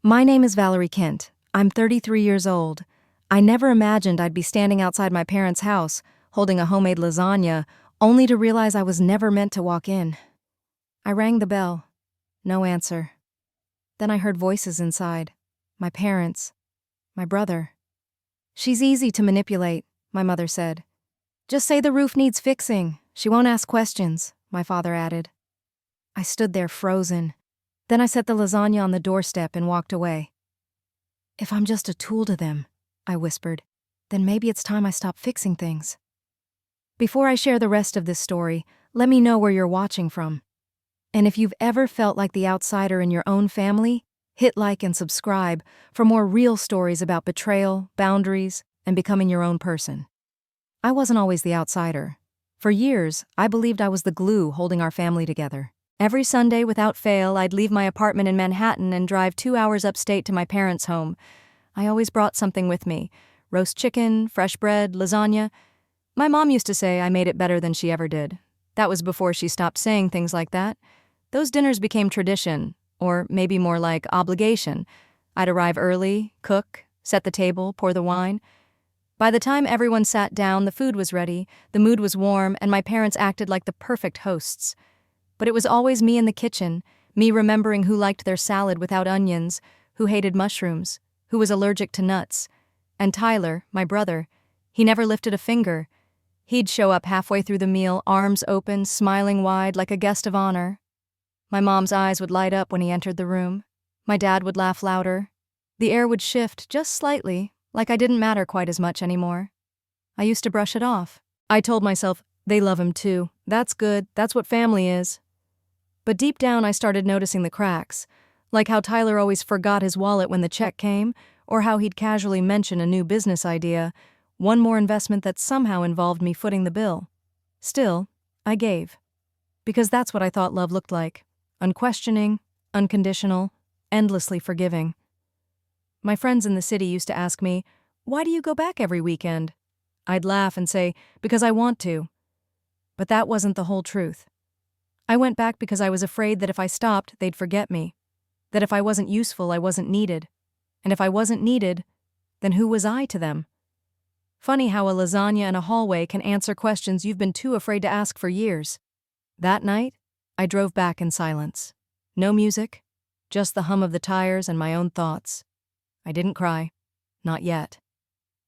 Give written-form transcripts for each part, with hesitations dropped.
My name is Valerie Kent. I'm 33 years old. I never imagined I'd be standing outside my parents' house, holding a homemade lasagna, only to realize I was never meant to walk in. I rang the bell. No answer. Then I heard voices inside. My parents. My brother. "She's easy to manipulate," my mother said. "Just say the roof needs fixing. She won't ask questions," my father added. I stood there frozen. Then I set the lasagna on the doorstep and walked away. "If I'm just a tool to them," I whispered, "then maybe it's time I stop fixing things." Before I share the rest of this story, let me know where you're watching from. And if you've ever felt like the outsider in your own family, hit like and subscribe for more real stories about betrayal, boundaries, and becoming your own person. I wasn't always the outsider. For years, I believed I was the glue holding our family together. Every Sunday, without fail, I'd leave my apartment in Manhattan and drive 2 hours upstate to my parents' home. I always brought something with me: roast chicken, fresh bread, lasagna. My mom used to say I made it better than she ever did. That was before she stopped saying things like that. Those dinners became tradition, or maybe more like obligation. I'd arrive early, cook, set the table, pour the wine. By the time everyone sat down, the food was ready, the mood was warm, and my parents acted like the perfect hosts. But it was always me in the kitchen, me remembering who liked their salad without onions, who hated mushrooms, who was allergic to nuts. And Tyler, my brother, he never lifted a finger. He'd show up halfway through the meal, arms open, smiling wide like a guest of honor. My mom's eyes would light up when he entered the room. My dad would laugh louder. The air would shift just slightly, like I didn't matter quite as much anymore. I used to brush it off. I told myself, they love him too. That's good. That's what family is. But deep down I started noticing the cracks, like how Tyler always forgot his wallet when the check came, or how he'd casually mention a new business idea, one more investment that somehow involved me footing the bill. Still, I gave. Because that's what I thought love looked like: unquestioning, unconditional, endlessly forgiving. My friends in the city used to ask me, "Why do you go back every weekend?" I'd laugh and say, "Because I want to." But that wasn't the whole truth. I went back because I was afraid that if I stopped, they'd forget me. That if I wasn't useful, I wasn't needed. And if I wasn't needed, then who was I to them? Funny how a lasagna in a hallway can answer questions you've been too afraid to ask for years. That night, I drove back in silence. No music, just the hum of the tires and my own thoughts. I didn't cry. Not yet.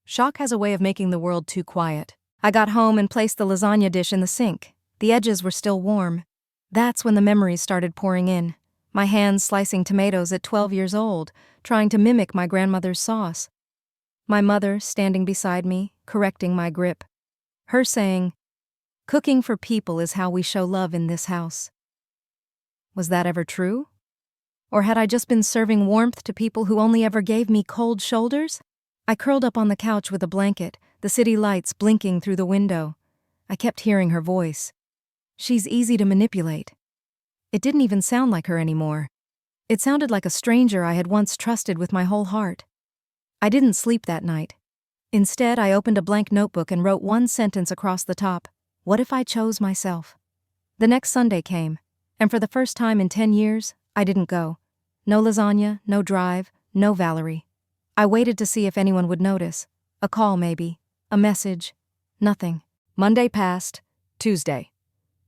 Shock has a way of making the world too quiet. I got home and placed the lasagna dish in the sink. The edges were still warm. That's when the memories started pouring in. My hands slicing tomatoes at 12 years old, trying to mimic my grandmother's sauce. My mother standing beside me, correcting my grip. Her saying, "Cooking for people is how we show love in this house." Was that ever true? Or had I just been serving warmth to people who only ever gave me cold shoulders? I curled up on the couch with a blanket, the city lights blinking through the window. I kept hearing her voice. "She's easy to manipulate." It didn't even sound like her anymore. It sounded like a stranger I had once trusted with my whole heart. I didn't sleep that night. Instead, I opened a blank notebook and wrote one sentence across the top: "What if I chose myself?" The next Sunday came, and for the first time in 10 years, I didn't go. No lasagna, no drive, no Valerie. I waited to see if anyone would notice. A call maybe, a message, nothing. Monday passed, Tuesday.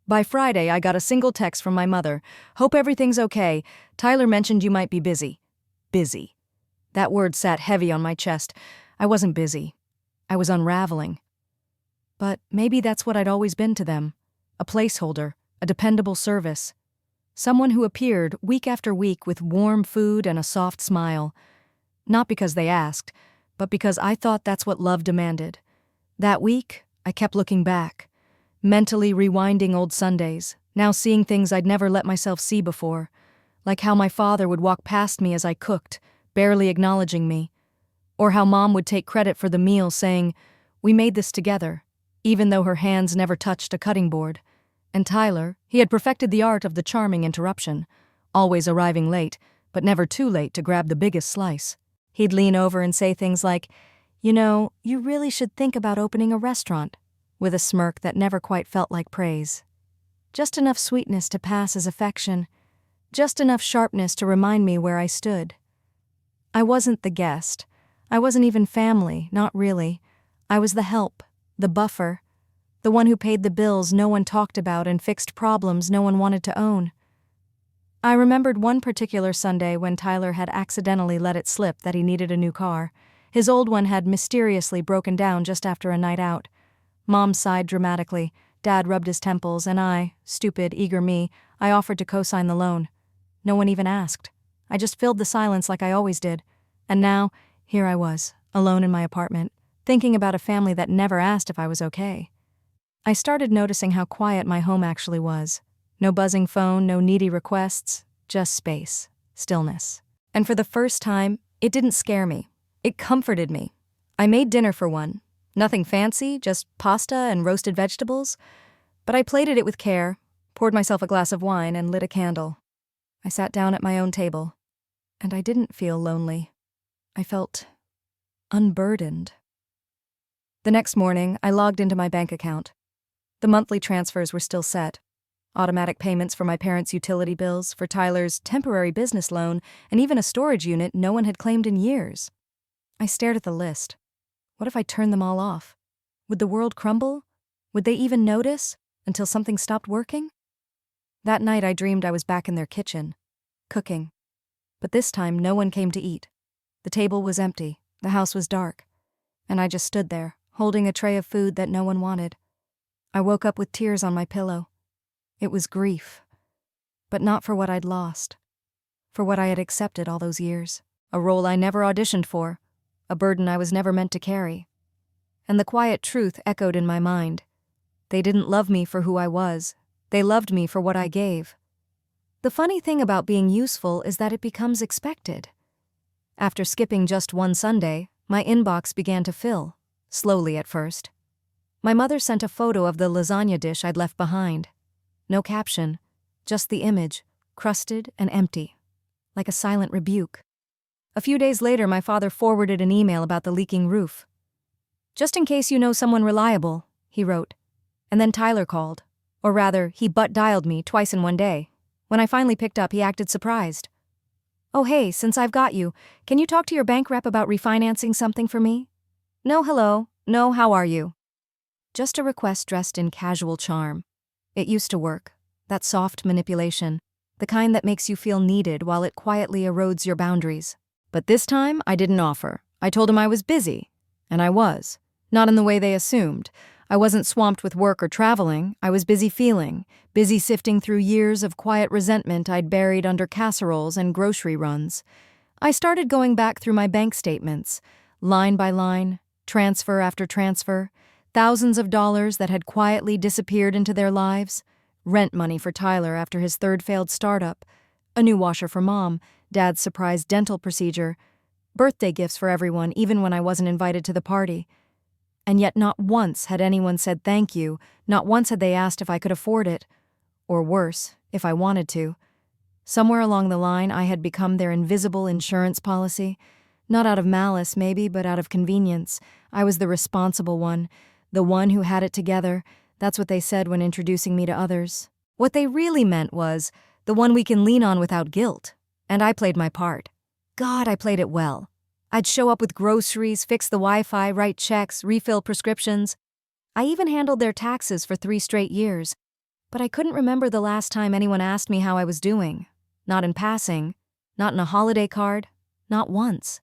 By Friday, I got a single text from my mother. "Hope everything's okay. Tyler mentioned you might be busy." Busy. That word sat heavy on my chest. I wasn't busy. I was unraveling. But maybe that's what I'd always been to them. A placeholder, a dependable service. Someone who appeared week after week with warm food and a soft smile. Not because they asked, but because I thought that's what love demanded. That week, I kept looking back, mentally rewinding old Sundays, now seeing things I'd never let myself see before, like how my father would walk past me as I cooked, barely acknowledging me, or how Mom would take credit for the meal, saying, "We made this together," even though her hands never touched a cutting board. And Tyler, he had perfected the art of the charming interruption, always arriving late, but never too late to grab the biggest slice. He'd lean over and say things like, "You know, you really should think about opening a restaurant," with a smirk that never quite felt like praise. Just enough sweetness to pass as affection, just enough sharpness to remind me where I stood. I wasn't the guest. I wasn't even family, not really. I was the help, the buffer, the one who paid the bills no one talked about and fixed problems no one wanted to own. I remembered one particular Sunday when Tyler had accidentally let it slip that he needed a new car. His old one had mysteriously broken down just after a night out. Mom sighed dramatically, Dad rubbed his temples, and I, stupid, eager me, I offered to co-sign the loan. No one even asked. I just filled the silence like I always did. And now, here I was, alone in my apartment, thinking about a family that never asked if I was okay. I started noticing how quiet my home actually was. No buzzing phone, no needy requests, just space, stillness. And for the first time, it didn't scare me. It comforted me. I made dinner for one. Nothing fancy, just pasta and roasted vegetables. But I plated it with care, poured myself a glass of wine, and lit a candle. I sat down at my own table, and I didn't feel lonely. I felt unburdened. The next morning, I logged into my bank account. The monthly transfers were still set. Automatic payments for my parents' utility bills, for Tyler's temporary business loan, and even a storage unit no one had claimed in years. I stared at the list. What if I turned them all off? Would the world crumble? Would they even notice until something stopped working? That night I dreamed I was back in their kitchen, cooking. But this time no one came to eat. The table was empty, the house was dark, and I just stood there, holding a tray of food that no one wanted. I woke up with tears on my pillow. It was grief, but not for what I'd lost, for what I had accepted all those years, a role I never auditioned for, a burden I was never meant to carry. And the quiet truth echoed in my mind. They didn't love me for who I was. They loved me for what I gave. The funny thing about being useful is that it becomes expected. After skipping just one Sunday, my inbox began to fill, slowly at first. My mother sent a photo of the lasagna dish I'd left behind. No caption, just the image, crusted and empty, like a silent rebuke. A few days later, my father forwarded an email about the leaking roof. "Just in case you know someone reliable," he wrote. And then Tyler called. Or rather, he butt-dialed me twice in one day. When I finally picked up, he acted surprised. "Oh hey, since I've got you, can you talk to your bank rep about refinancing something for me?" "No, hello. No, how are you?" Just a request dressed in casual charm. It used to work. That soft manipulation. The kind that makes you feel needed while it quietly erodes your boundaries. But this time, I didn't offer. I told him I was busy. And I was. Not in the way they assumed. I wasn't swamped with work or traveling. I was busy feeling. Busy sifting through years of quiet resentment I'd buried under casseroles and grocery runs. I started going back through my bank statements. Line by line, transfer after transfer. Thousands of dollars that had quietly disappeared into their lives. Rent money for Tyler after his third failed startup. A new washer for Mom. Dad's surprise dental procedure. Birthday gifts for everyone, even when I wasn't invited to the party. And yet not once had anyone said thank you. Not once had they asked if I could afford it. Or worse, if I wanted to. Somewhere along the line, I had become their invisible insurance policy. Not out of malice, maybe, but out of convenience. I was the responsible one. The one who had it together. That's what they said when introducing me to others. What they really meant was, the one we can lean on without guilt. And I played my part. God, I played it well. I'd show up with groceries, fix the Wi-Fi, write checks, refill prescriptions. I even handled their taxes for 3 straight years. But I couldn't remember the last time anyone asked me how I was doing. Not in passing. Not in a holiday card. Not once.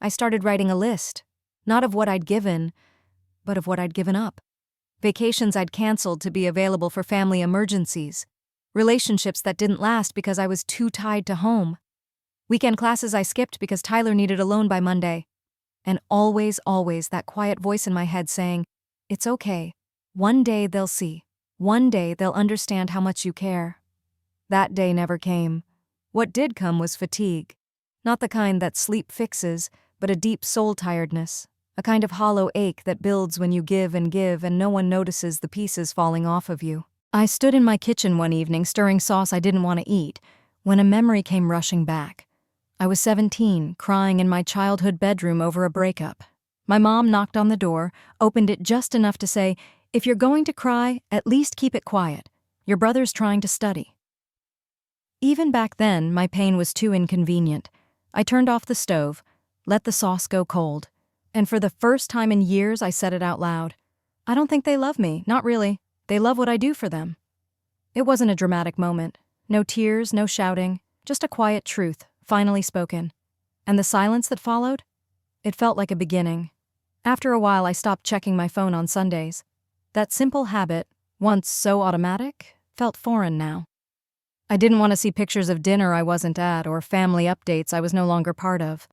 I started writing a list. Not of what I'd given, but of what I'd given up. Vacations I'd canceled to be available for family emergencies. Relationships that didn't last because I was too tied to home. Weekend classes I skipped because Tyler needed a loan by Monday. And always, always that quiet voice in my head saying, "It's okay. One day they'll see. One day they'll understand how much you care." That day never came. What did come was fatigue. Not the kind that sleep fixes, but a deep soul tiredness. A kind of hollow ache that builds when you give and no one notices the pieces falling off of you. I stood in my kitchen one evening stirring sauce I didn't want to eat, when a memory came rushing back. I was 17, crying in my childhood bedroom over a breakup. My mom knocked on the door, opened it just enough to say, "If you're going to cry, at least keep it quiet. Your brother's trying to study." Even back then, my pain was too inconvenient. I turned off the stove, let the sauce go cold, and for the first time in years I said it out loud. I don't think they love me, not really. They love what I do for them. It wasn't a dramatic moment. No tears, no shouting, just a quiet truth, finally spoken. And the silence that followed? It felt like a beginning. After a while I stopped checking my phone on Sundays. That simple habit, once so automatic, felt foreign now. I didn't want to see pictures of dinner I wasn't at or family updates I was no longer part of.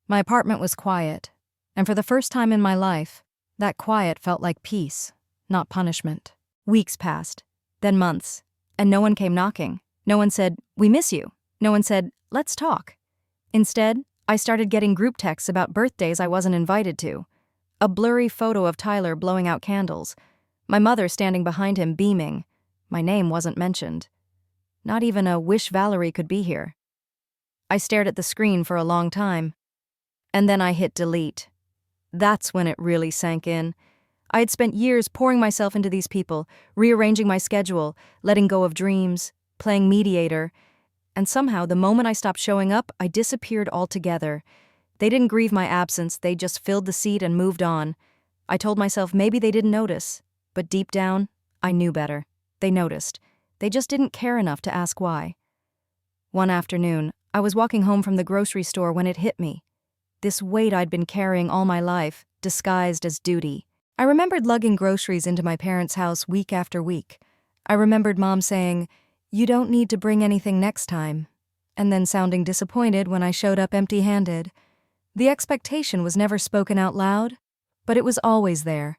My apartment was quiet, and for the first time in my life, that quiet felt like peace, not punishment. Weeks passed, then months, and no one came knocking. No one said, "We miss you." No one said, "Let's talk." Instead, I started getting group texts about birthdays I wasn't invited to. A blurry photo of Tyler blowing out candles. My mother standing behind him beaming. My name wasn't mentioned. Not even a "wish Valerie could be here." I stared at the screen for a long time. And then I hit delete. That's when it really sank in. I had spent years pouring myself into these people, rearranging my schedule, letting go of dreams, playing mediator, and somehow the moment I stopped showing up, I disappeared altogether. They didn't grieve my absence, they just filled the seat and moved on. I told myself maybe they didn't notice, but deep down, I knew better. They noticed. They just didn't care enough to ask why. One afternoon, I was walking home from the grocery store when it hit me. This weight I'd been carrying all my life, disguised as duty. I remembered lugging groceries into my parents' house week after week. I remembered Mom saying, "You don't need to bring anything next time," and then sounding disappointed when I showed up empty-handed. The expectation was never spoken out loud, but it was always there.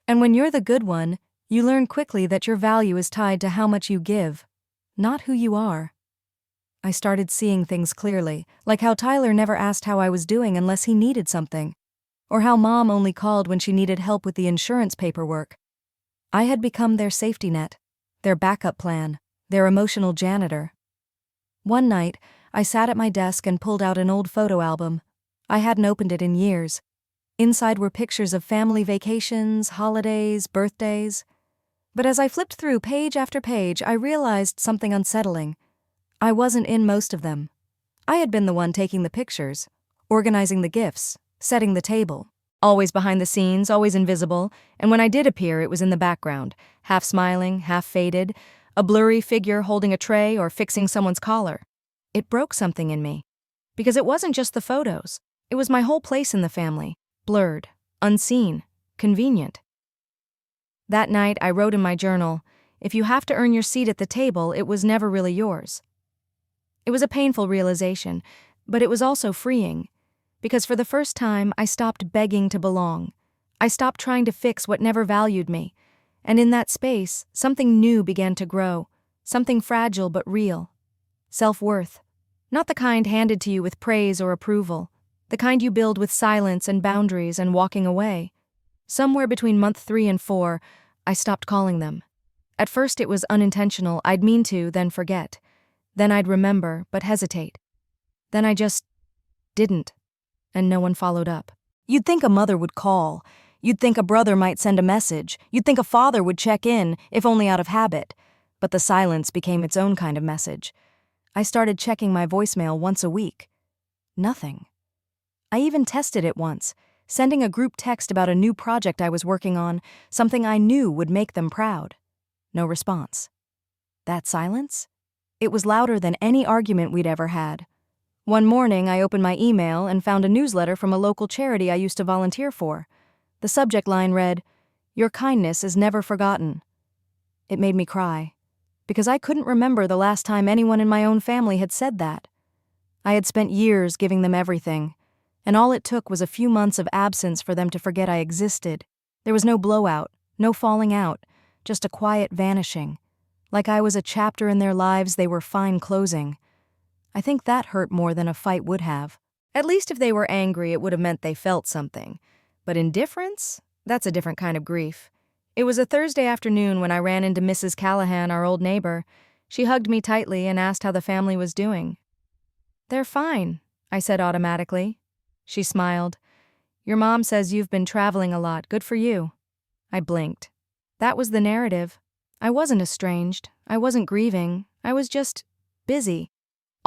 And when you're the good one, you learn quickly that your value is tied to how much you give, not who you are. I started seeing things clearly, like how Tyler never asked how I was doing unless he needed something, or how Mom only called when she needed help with the insurance paperwork. I had become their safety net, their backup plan, their emotional janitor. One night, I sat at my desk and pulled out an old photo album. I hadn't opened it in years. Inside were pictures of family vacations, holidays, birthdays. But as I flipped through page after page, I realized something unsettling. I wasn't in most of them. I had been the one taking the pictures, organizing the gifts, setting the table. Always behind the scenes, always invisible, and when I did appear, it was in the background, half smiling, half faded, a blurry figure holding a tray or fixing someone's collar. It broke something in me. Because it wasn't just the photos. It was my whole place in the family, blurred, unseen, convenient. That night, I wrote in my journal, if you have to earn your seat at the table, it was never really yours. It was a painful realization, but it was also freeing, because for the first time, I stopped begging to belong. I stopped trying to fix what never valued me, and in that space, something new began to grow, something fragile but real. Self-worth. Not the kind handed to you with praise or approval, the kind you build with silence and boundaries and walking away. Somewhere between month 3 and 4, I stopped calling them. At first it was unintentional, I'd mean to, then forget. Then I'd remember, but hesitate. Then I just didn't, and no one followed up. You'd think a mother would call. You'd think a brother might send a message. You'd think a father would check in, if only out of habit. But the silence became its own kind of message. I started checking my voicemail once a week. Nothing. I even tested it once, sending a group text about a new project I was working on, something I knew would make them proud. No response. That silence? It was louder than any argument we'd ever had. One morning, I opened my email and found a newsletter from a local charity I used to volunteer for. The subject line read, "Your kindness is never forgotten." It made me cry, because I couldn't remember the last time anyone in my own family had said that. I had spent years giving them everything, and all it took was a few months of absence for them to forget I existed. There was no blowout, no falling out, just a quiet vanishing. Like I was a chapter in their lives they were fine closing. I think that hurt more than a fight would have. At least if they were angry, it would have meant they felt something. But indifference? That's a different kind of grief. It was a Thursday afternoon when I ran into Mrs. Callahan, our old neighbor. She hugged me tightly and asked how the family was doing. "They're fine," I said automatically. She smiled. "Your mom says you've been traveling a lot. Good for you." I blinked. That was the narrative. I wasn't estranged. I wasn't grieving. I was just busy.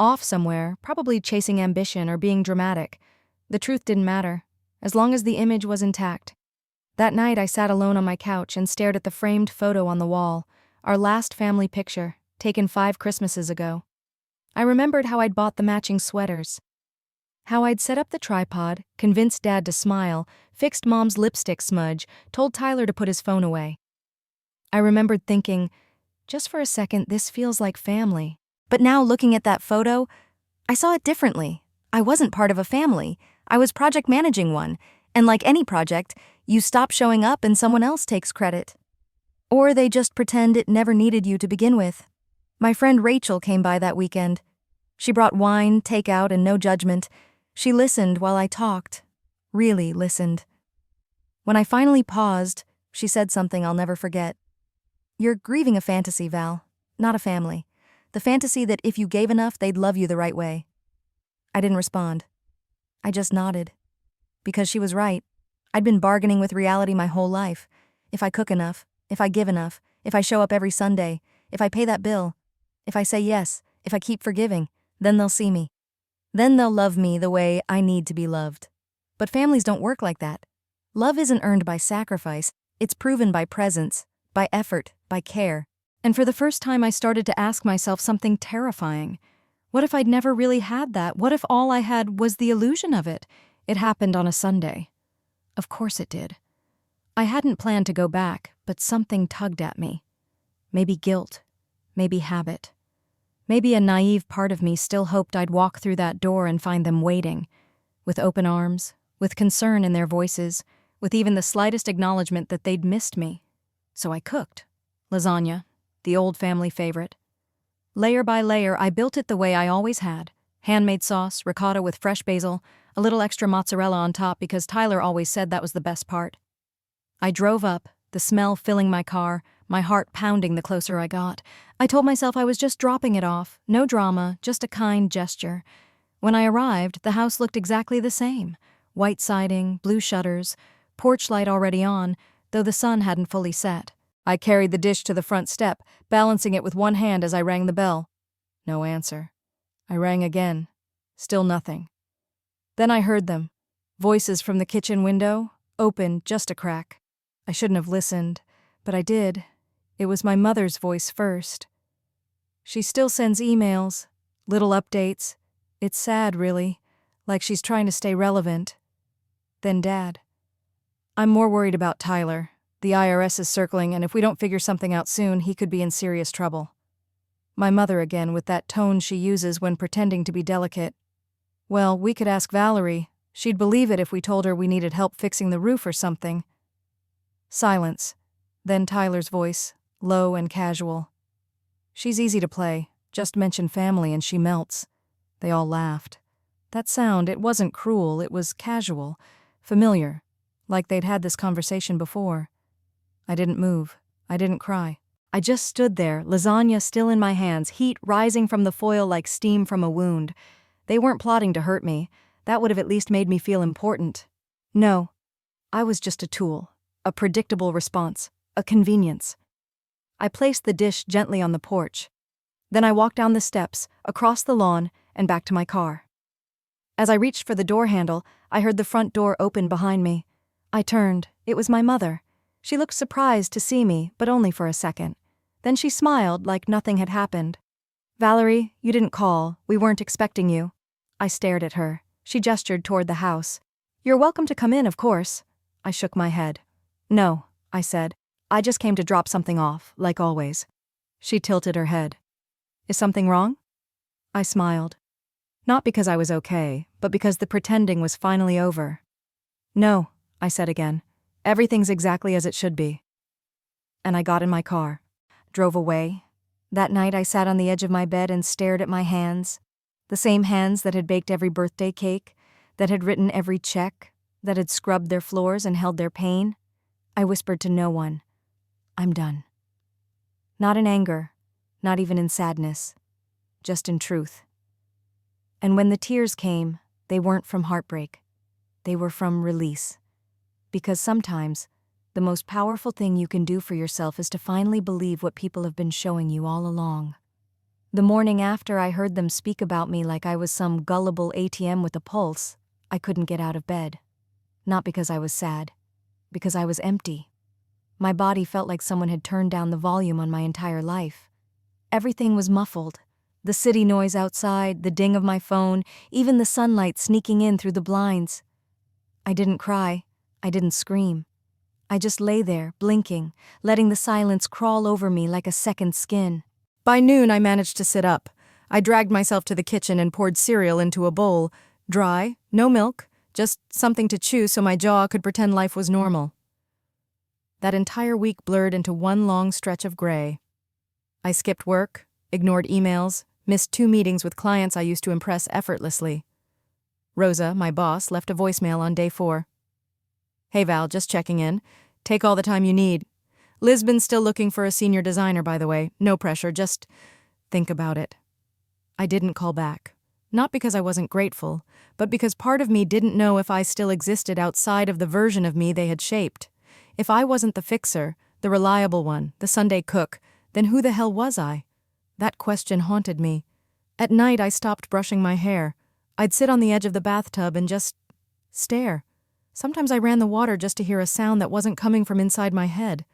off somewhere, probably chasing ambition or being dramatic. The truth didn't matter, as long as the image was intact. That night I sat alone on my couch and stared at the framed photo on the wall, our last family picture, taken 5 Christmases ago. I remembered how I'd bought the matching sweaters, how I'd set up the tripod, convinced Dad to smile, fixed Mom's lipstick smudge, told Tyler to put his phone away. I remembered thinking, just for a second, this feels like family. But now, looking at that photo, I saw it differently. I wasn't part of a family. I was project managing one, and like any project, you stop showing up and someone else takes credit. Or they just pretend it never needed you to begin with. My friend Rachel came by that weekend. She brought wine, takeout, and no judgment. She listened while I talked. Really listened. When I finally paused, she said something I'll never forget. "You're grieving a fantasy, Val, not a family. The fantasy that if you gave enough, they'd love you the right way." I didn't respond. I just nodded. Because she was right. I'd been bargaining with reality my whole life. If I cook enough, if I give enough, if I show up every Sunday, if I pay that bill, if I say yes, if I keep forgiving, then they'll see me. Then they'll love me the way I need to be loved. But families don't work like that. Love isn't earned by sacrifice, it's proven by presence, by effort, by care. And for the first time I started to ask myself something terrifying. What if I'd never really had that? What if all I had was the illusion of it? It happened on a Sunday. Of course it did. I hadn't planned to go back, but something tugged at me. Maybe guilt, maybe habit. Maybe a naive part of me still hoped I'd walk through that door and find them waiting, with open arms, with concern in their voices, with even the slightest acknowledgement that they'd missed me. So I cooked. Lasagna, the old family favorite. Layer by layer, I built it the way I always had. Handmade sauce, ricotta with fresh basil, a little extra mozzarella on top because Tyler always said that was the best part. I drove up, the smell filling my car, my heart pounding the closer I got. I told myself I was just dropping it off, no drama, just a kind gesture. When I arrived, the house looked exactly the same. White siding, blue shutters, porch light already on, though the sun hadn't fully set. I carried the dish to the front step, balancing it with one hand as I rang the bell. No answer. I rang again. Still nothing. Then I heard them. Voices from the kitchen window, open just a crack. I shouldn't have listened, but I did. It was my mother's voice first. She still sends emails, little updates. It's sad, really, like she's trying to stay relevant. Then Dad. "I'm more worried about Tyler. The IRS is circling, and if we don't figure something out soon, he could be in serious trouble." My mother again, with that tone she uses when pretending to be delicate. "Well, we could ask Valerie. She'd believe it if we told her we needed help fixing the roof or something." Silence. Then Tyler's voice, low and casual. "She's easy to play. Just mention family and she melts." They all laughed. That sound, it wasn't cruel, it was casual, familiar, like they'd had this conversation before. I didn't move. I didn't cry. I just stood there, lasagna still in my hands, heat rising from the foil like steam from a wound. They weren't plotting to hurt me. That would have at least made me feel important. No. I was just a tool, a predictable response, a convenience. I placed the dish gently on the porch. Then I walked down the steps, across the lawn, and back to my car. As I reached for the door handle, I heard the front door open behind me. I turned. It was my mother. She looked surprised to see me, but only for a second. Then she smiled like nothing had happened. "Valerie, you didn't call. We weren't expecting you." I stared at her. She gestured toward the house. "You're welcome to come in, of course." I shook my head. "No," I said. "I just came to drop something off, like always." She tilted her head. "Is something wrong?" I smiled. Not because I was okay, but because the pretending was finally over. "No," I said again. "Everything's exactly as it should be." And I got in my car, drove away. That night I sat on the edge of my bed and stared at my hands. The same hands that had baked every birthday cake, that had written every check, that had scrubbed their floors and held their pain. I whispered to no one, "I'm done." Not in anger, not even in sadness, just in truth. And when the tears came, they weren't from heartbreak. They were from release. Because sometimes, the most powerful thing you can do for yourself is to finally believe what people have been showing you all along. The morning after I heard them speak about me like I was some gullible ATM with a pulse, I couldn't get out of bed. Not because I was sad, because I was empty. My body felt like someone had turned down the volume on my entire life. Everything was muffled. The city noise outside, the ding of my phone, even the sunlight sneaking in through the blinds. I didn't cry. I didn't scream. I just lay there, blinking, letting the silence crawl over me like a second skin. By noon, I managed to sit up. I dragged myself to the kitchen and poured cereal into a bowl. Dry, no milk, just something to chew so my jaw could pretend life was normal. That entire week blurred into one long stretch of gray. I skipped work, ignored emails, missed 2 meetings with clients I used to impress effortlessly. Rosa, my boss, left a voicemail on day 4. "Hey Val, just checking in. Take all the time you need. Lisbon's still looking for a senior designer, by the way. No pressure, just think about it." I didn't call back. Not because I wasn't grateful, but because part of me didn't know if I still existed outside of the version of me they had shaped. If I wasn't the fixer, the reliable one, the Sunday cook, then who the hell was I? That question haunted me. At night, I stopped brushing my hair. I'd sit on the edge of the bathtub and just stare. Sometimes I ran the water just to hear a sound that wasn't coming from inside my head.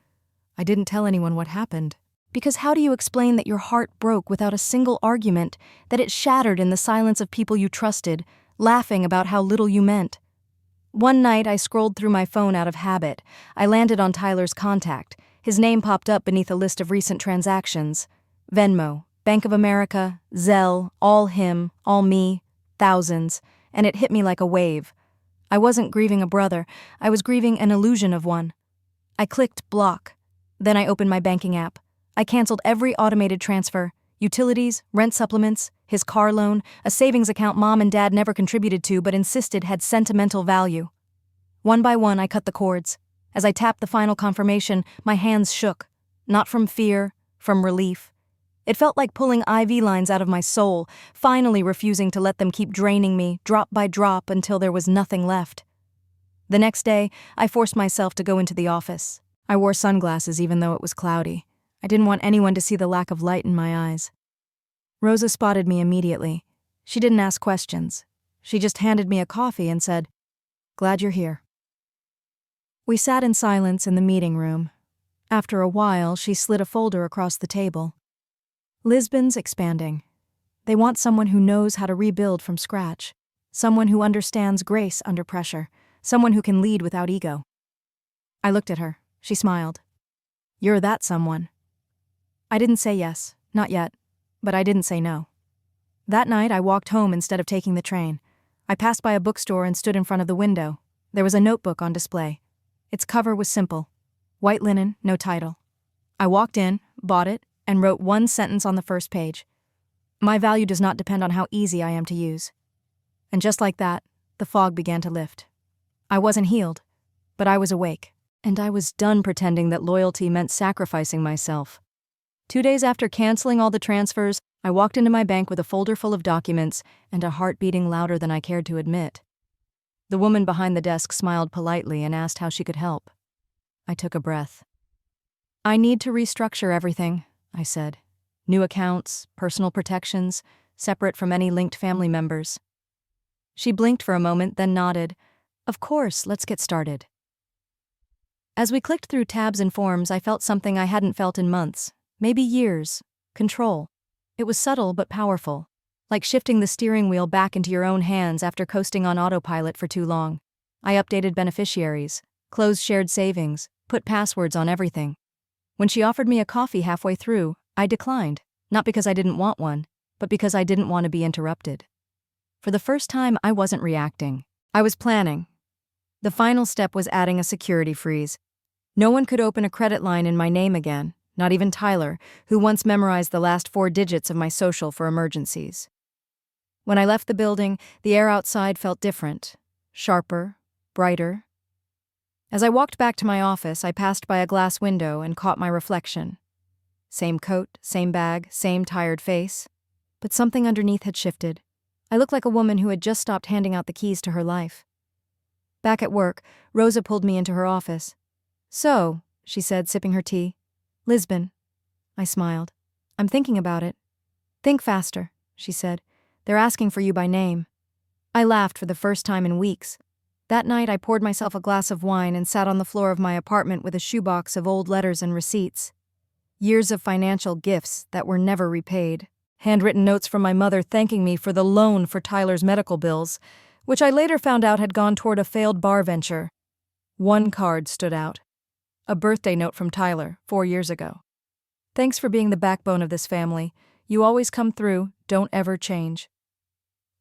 I didn't tell anyone what happened. Because how do you explain that your heart broke without a single argument, that it shattered in the silence of people you trusted, laughing about how little you meant? One night, I scrolled through my phone out of habit. I landed on Tyler's contact. His name popped up beneath a list of recent transactions. Venmo, Bank of America, Zelle, all him, all me, thousands, and it hit me like a wave. I wasn't grieving a brother, I was grieving an illusion of one. I clicked block. Then I opened my banking app. I canceled every automated transfer, utilities, rent supplements, his car loan, a savings account Mom and Dad never contributed to but insisted had sentimental value. One by one, I cut the cords. As I tapped the final confirmation, my hands shook. Not from fear, from relief. It felt like pulling IV lines out of my soul, finally refusing to let them keep draining me, drop by drop, until there was nothing left. The next day, I forced myself to go into the office. I wore sunglasses even though it was cloudy. I didn't want anyone to see the lack of light in my eyes. Rosa spotted me immediately. She didn't ask questions. She just handed me a coffee and said, "Glad you're here." We sat in silence in the meeting room. After a while, she slid a folder across the table. Lisbon's expanding. They want someone who knows how to rebuild from scratch. Someone who understands grace under pressure. Someone who can lead without ego. I looked at her. She smiled. "You're that someone." I didn't say yes, not yet, but I didn't say no. That night, I walked home instead of taking the train. I passed by a bookstore and stood in front of the window. There was a notebook on display. Its cover was simple. White linen, no title. I walked in, bought it, and wrote one sentence on the first page. "My value does not depend on how easy I am to use." And just like that, the fog began to lift. I wasn't healed, but I was awake. And I was done pretending that loyalty meant sacrificing myself. 2 days after canceling all the transfers, I walked into my bank with a folder full of documents and a heart beating louder than I cared to admit. The woman behind the desk smiled politely and asked how she could help. I took a breath. "I need to restructure everything," I said. "New accounts, personal protections, separate from any linked family members." She blinked for a moment, then nodded. "Of course, let's get started." As we clicked through tabs and forms, I felt something I hadn't felt in months, maybe years. Control. It was subtle but powerful, like shifting the steering wheel back into your own hands after coasting on autopilot for too long. I updated beneficiaries, closed shared savings, put passwords on everything. When she offered me a coffee halfway through, I declined, not because I didn't want one, but because I didn't want to be interrupted. For the first time, I wasn't reacting. I was planning. The final step was adding a security freeze. No one could open a credit line in my name again, not even Tyler, who once memorized the last 4 digits of my social for emergencies. When I left the building, the air outside felt different, sharper, brighter. As I walked back to my office, I passed by a glass window and caught my reflection. Same coat, same bag, same tired face. But something underneath had shifted. I looked like a woman who had just stopped handing out the keys to her life. Back at work, Rosa pulled me into her office. "So," she said, sipping her tea. "Lisbon." I smiled. "I'm thinking about it." Think faster, she said. They're asking for you by name. I laughed for the first time in weeks. That night I poured myself a glass of wine and sat on the floor of my apartment with a shoebox of old letters and receipts. Years of financial gifts that were never repaid. Handwritten notes from my mother thanking me for the loan for Tyler's medical bills, which I later found out had gone toward a failed bar venture. One card stood out. A birthday note from Tyler, 4 years ago. Thanks for being the backbone of this family. You always come through, don't ever change.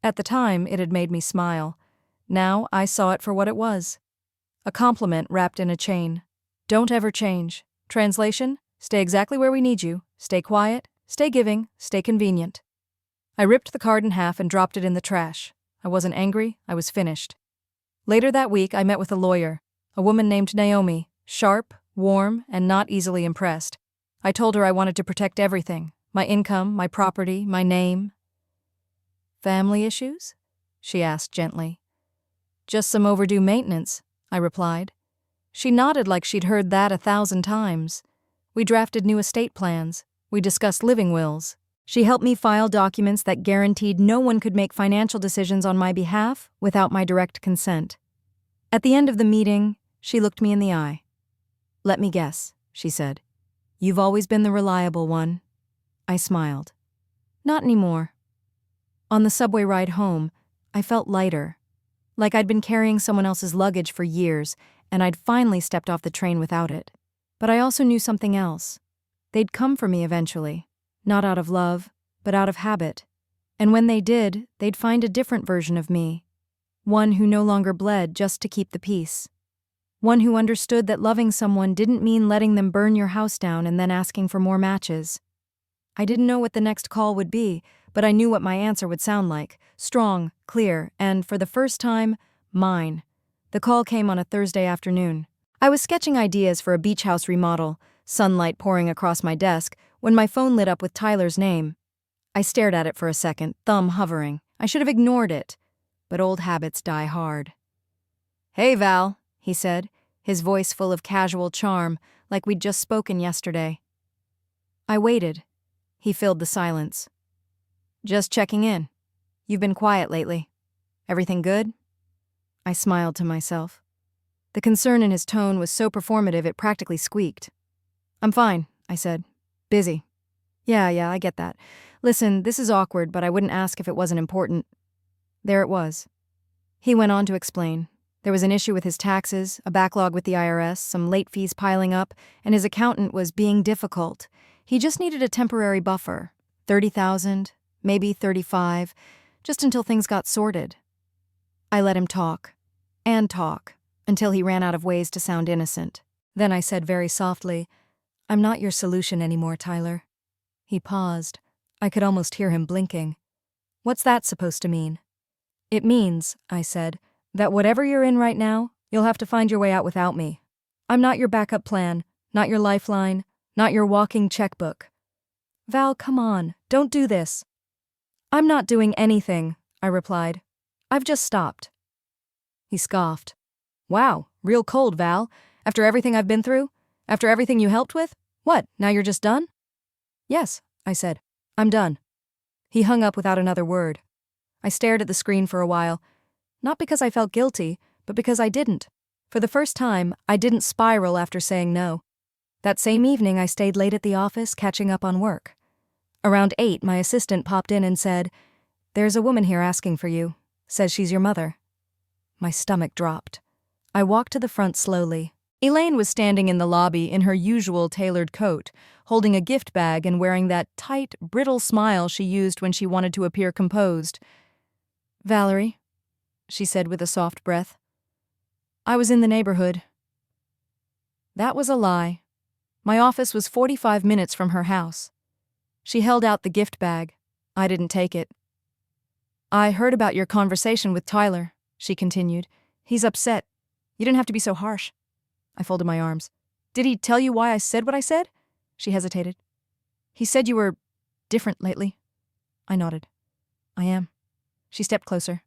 At the time, it had made me smile. Now, I saw it for what it was. A compliment wrapped in a chain. Don't ever change. Translation? Stay exactly where we need you. Stay quiet, stay giving, stay convenient. I ripped the card in half and dropped it in the trash. I wasn't angry, I was finished. Later that week, I met with a lawyer, a woman named Naomi, sharp, warm, and not easily impressed. I told her I wanted to protect everything, my income, my property, my name. Family issues? She asked gently. Just some overdue maintenance, I replied. She nodded like she'd heard that 1,000 times. We drafted new estate plans. We discussed living wills. She helped me file documents that guaranteed no one could make financial decisions on my behalf without my direct consent. At the end of the meeting, she looked me in the eye. Let me guess, she said. You've always been the reliable one. I smiled. Not anymore. On the subway ride home, I felt lighter, like I'd been carrying someone else's luggage for years, and I'd finally stepped off the train without it. But I also knew something else. They'd come for me eventually, not out of love, but out of habit. And when they did, they'd find a different version of me, one who no longer bled just to keep the peace. One who understood that loving someone didn't mean letting them burn your house down and then asking for more matches. I didn't know what the next call would be, but I knew what my answer would sound like. Strong, clear, and, for the first time, mine. The call came on a Thursday afternoon. I was sketching ideas for a beach house remodel, sunlight pouring across my desk, when my phone lit up with Tyler's name. I stared at it for a second, thumb hovering. I should have ignored it, but old habits die hard. Hey, Val, he said, his voice full of casual charm, like we'd just spoken yesterday. I waited. He filled the silence. Just checking in. You've been quiet lately. Everything good? I smiled to myself. The concern in his tone was so performative it practically squeaked. I'm fine, I said. Busy. Yeah, I get that. Listen, this is awkward, but I wouldn't ask if it wasn't important. There it was. He went on to explain. There was an issue with his taxes, a backlog with the IRS, some late fees piling up, and his accountant was being difficult. He just needed a temporary buffer. 30,000, maybe 35, just until things got sorted. I let him talk, and talk, until he ran out of ways to sound innocent. Then I said very softly, I'm not your solution anymore, Tyler. He paused. I could almost hear him blinking. What's that supposed to mean? It means, I said, that whatever you're in right now, you'll have to find your way out without me. I'm not your backup plan, not your lifeline, not your walking checkbook. Val, come on, don't do this. I'm not doing anything, I replied. I've just stopped. He scoffed. Wow, real cold, Val. After everything I've been through? After everything you helped with? What, now you're just done? Yes, I said. I'm done. He hung up without another word. I stared at the screen for a while, not because I felt guilty, but because I didn't. For the first time, I didn't spiral after saying no. That same evening, I stayed late at the office, catching up on work. Around 8, my assistant popped in and said, There's a woman here asking for you. Says she's your mother. My stomach dropped. I walked to the front slowly. Elaine was standing in the lobby in her usual tailored coat, holding a gift bag and wearing that tight, brittle smile she used when she wanted to appear composed. Valerie, she said with a soft breath. I was in the neighborhood. That was a lie. My office was 45 minutes from her house. She held out the gift bag. I didn't take it. I heard about your conversation with Tyler, she continued. He's upset. You didn't have to be so harsh. I folded my arms. Did he tell you why I said what I said? She hesitated. He said you were different lately. I nodded. I am. She stepped closer.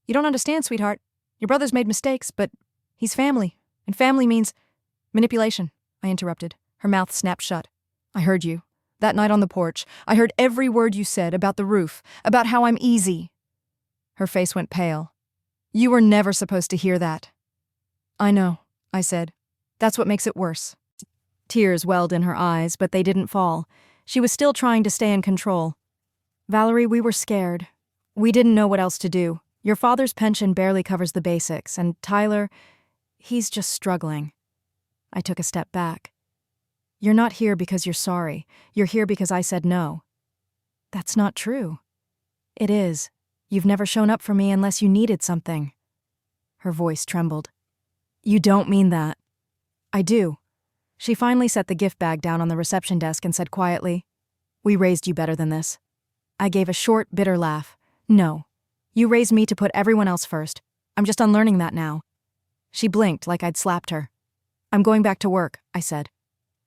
You don't understand, sweetheart. Your brother's made mistakes, but he's family, and family means manipulation, I interrupted. Her mouth snapped shut. I heard you. That night on the porch, I heard every word you said about the roof, about how I'm easy." Her face went pale. "You were never supposed to hear that." "I know," I said. "That's what makes it worse." Tears welled in her eyes, but they didn't fall. She was still trying to stay in control. "Valerie, we were scared. We didn't know what else to do. Your father's pension barely covers the basics, and Tyler, he's just struggling." I took a step back. "You're not here because you're sorry. You're here because I said no." "That's not true." "It is. You've never shown up for me unless you needed something." Her voice trembled. "You don't mean that." "I do." She finally set the gift bag down on the reception desk and said quietly, "We raised you better than this." I gave a short, bitter laugh. "No. You raised me to put everyone else first. I'm just unlearning that now." She blinked like I'd slapped her. "I'm going back to work," I said.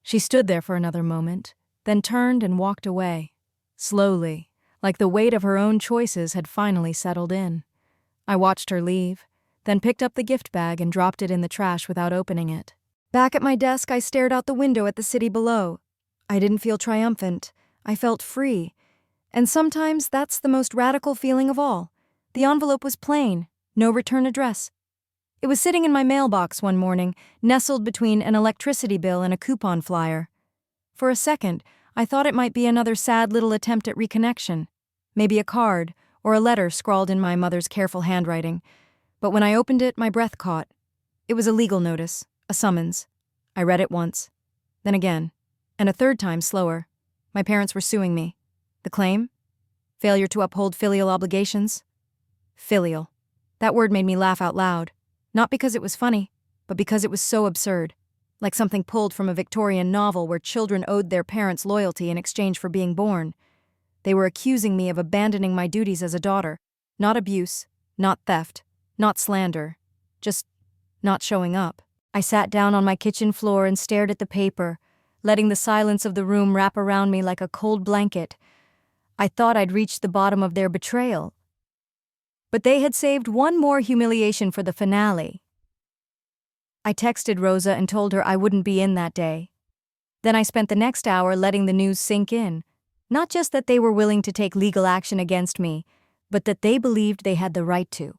She stood there for another moment, then turned and walked away, slowly, like the weight of her own choices had finally settled in. I watched her leave, then picked up the gift bag and dropped it in the trash without opening it. Back at my desk, I stared out the window at the city below. I didn't feel triumphant. I felt free. And sometimes that's the most radical feeling of all. The envelope was plain, no return address. It was sitting in my mailbox one morning, nestled between an electricity bill and a coupon flyer. For a second, I thought it might be another sad little attempt at reconnection, maybe a card or a letter scrawled in my mother's careful handwriting. But when I opened it, my breath caught. It was a legal notice, a summons. I read it once, then again, and a third time slower. My parents were suing me. The claim? Failure to uphold filial obligations? Filial. That word made me laugh out loud. Not because it was funny, but because it was so absurd. Like something pulled from a Victorian novel where children owed their parents loyalty in exchange for being born. They were accusing me of abandoning my duties as a daughter. Not abuse, not theft, not slander. Just not showing up. I sat down on my kitchen floor and stared at the paper, letting the silence of the room wrap around me like a cold blanket. I thought I'd reached the bottom of their betrayal. But they had saved one more humiliation for the finale. I texted Rosa and told her I wouldn't be in that day. Then I spent the next hour letting the news sink in. Not just that they were willing to take legal action against me, but that they believed they had the right to.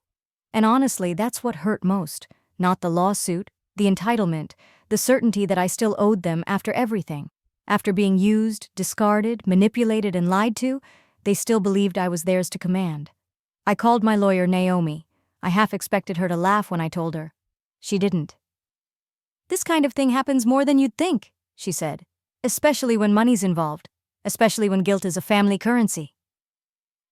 And honestly, that's what hurt most. Not the lawsuit, the entitlement, the certainty that I still owed them after everything. After being used, discarded, manipulated, and lied to, they still believed I was theirs to command. I called my lawyer, Naomi. I half expected her to laugh when I told her. She didn't. "This kind of thing happens more than you'd think," she said. "Especially when money's involved. Especially when guilt is a family currency."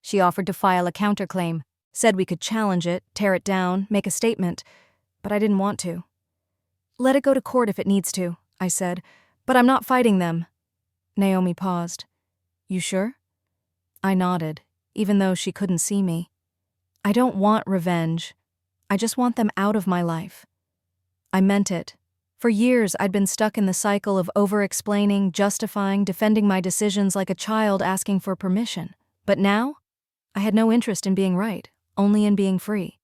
She offered to file a counterclaim, said we could challenge it, tear it down, make a statement, but I didn't want to. "Let it go to court if it needs to," I said, "but I'm not fighting them." Naomi paused. "You sure?" I nodded, even though she couldn't see me. "I don't want revenge. I just want them out of my life." I meant it. For years, I'd been stuck in the cycle of over-explaining, justifying, defending my decisions like a child asking for permission. But now, I had no interest in being right, only in being free.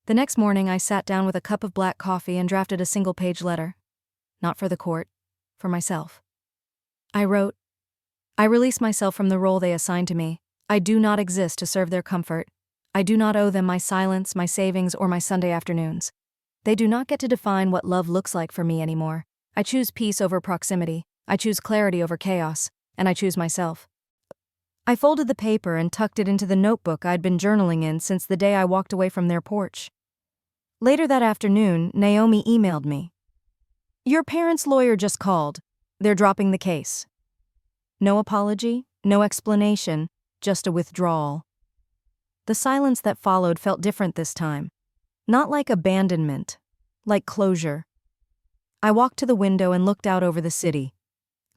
The next morning, I sat down with a cup of black coffee and drafted a single-page letter. Not for the court, for myself. I wrote, "I release myself from the role they assigned to me. I do not exist to serve their comfort. I do not owe them my silence, my savings, or my Sunday afternoons. They do not get to define what love looks like for me anymore. I choose peace over proximity. I choose clarity over chaos. And I choose myself." I folded the paper and tucked it into the notebook I'd been journaling in since the day I walked away from their porch. Later that afternoon, Naomi emailed me. "Your parents' lawyer just called. They're dropping the case." No apology, no explanation, just a withdrawal. The silence that followed felt different this time. Not like abandonment, like closure. I walked to the window and looked out over the city.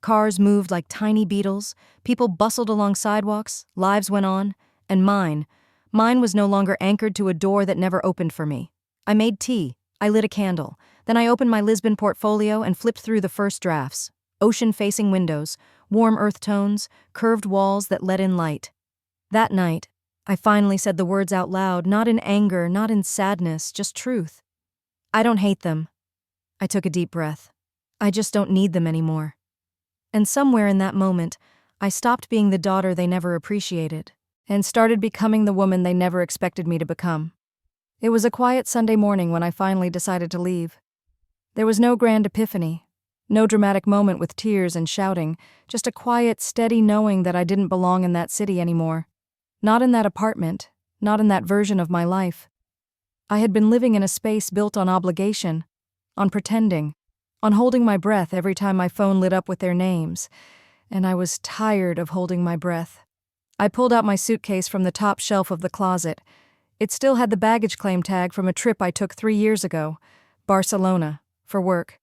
Cars moved like tiny beetles, people bustled along sidewalks, lives went on, and mine was no longer anchored to a door that never opened for me. I made tea, I lit a candle, then I opened my Lisbon portfolio and flipped through the first drafts. Ocean-facing windows, warm earth tones, curved walls that let in light. That night, I finally said the words out loud, not in anger, not in sadness, just truth. "I don't hate them." I took a deep breath. "I just don't need them anymore." And somewhere in that moment, I stopped being the daughter they never appreciated and started becoming the woman they never expected me to become. It was a quiet Sunday morning when I finally decided to leave. There was no grand epiphany, no dramatic moment with tears and shouting, just a quiet, steady knowing that I didn't belong in that city anymore. Not in that apartment, not in that version of my life. I had been living in a space built on obligation, on pretending, on holding my breath every time my phone lit up with their names, and I was tired of holding my breath. I pulled out my suitcase from the top shelf of the closet. It still had the baggage claim tag from a trip I took 3 years ago, Barcelona, for work.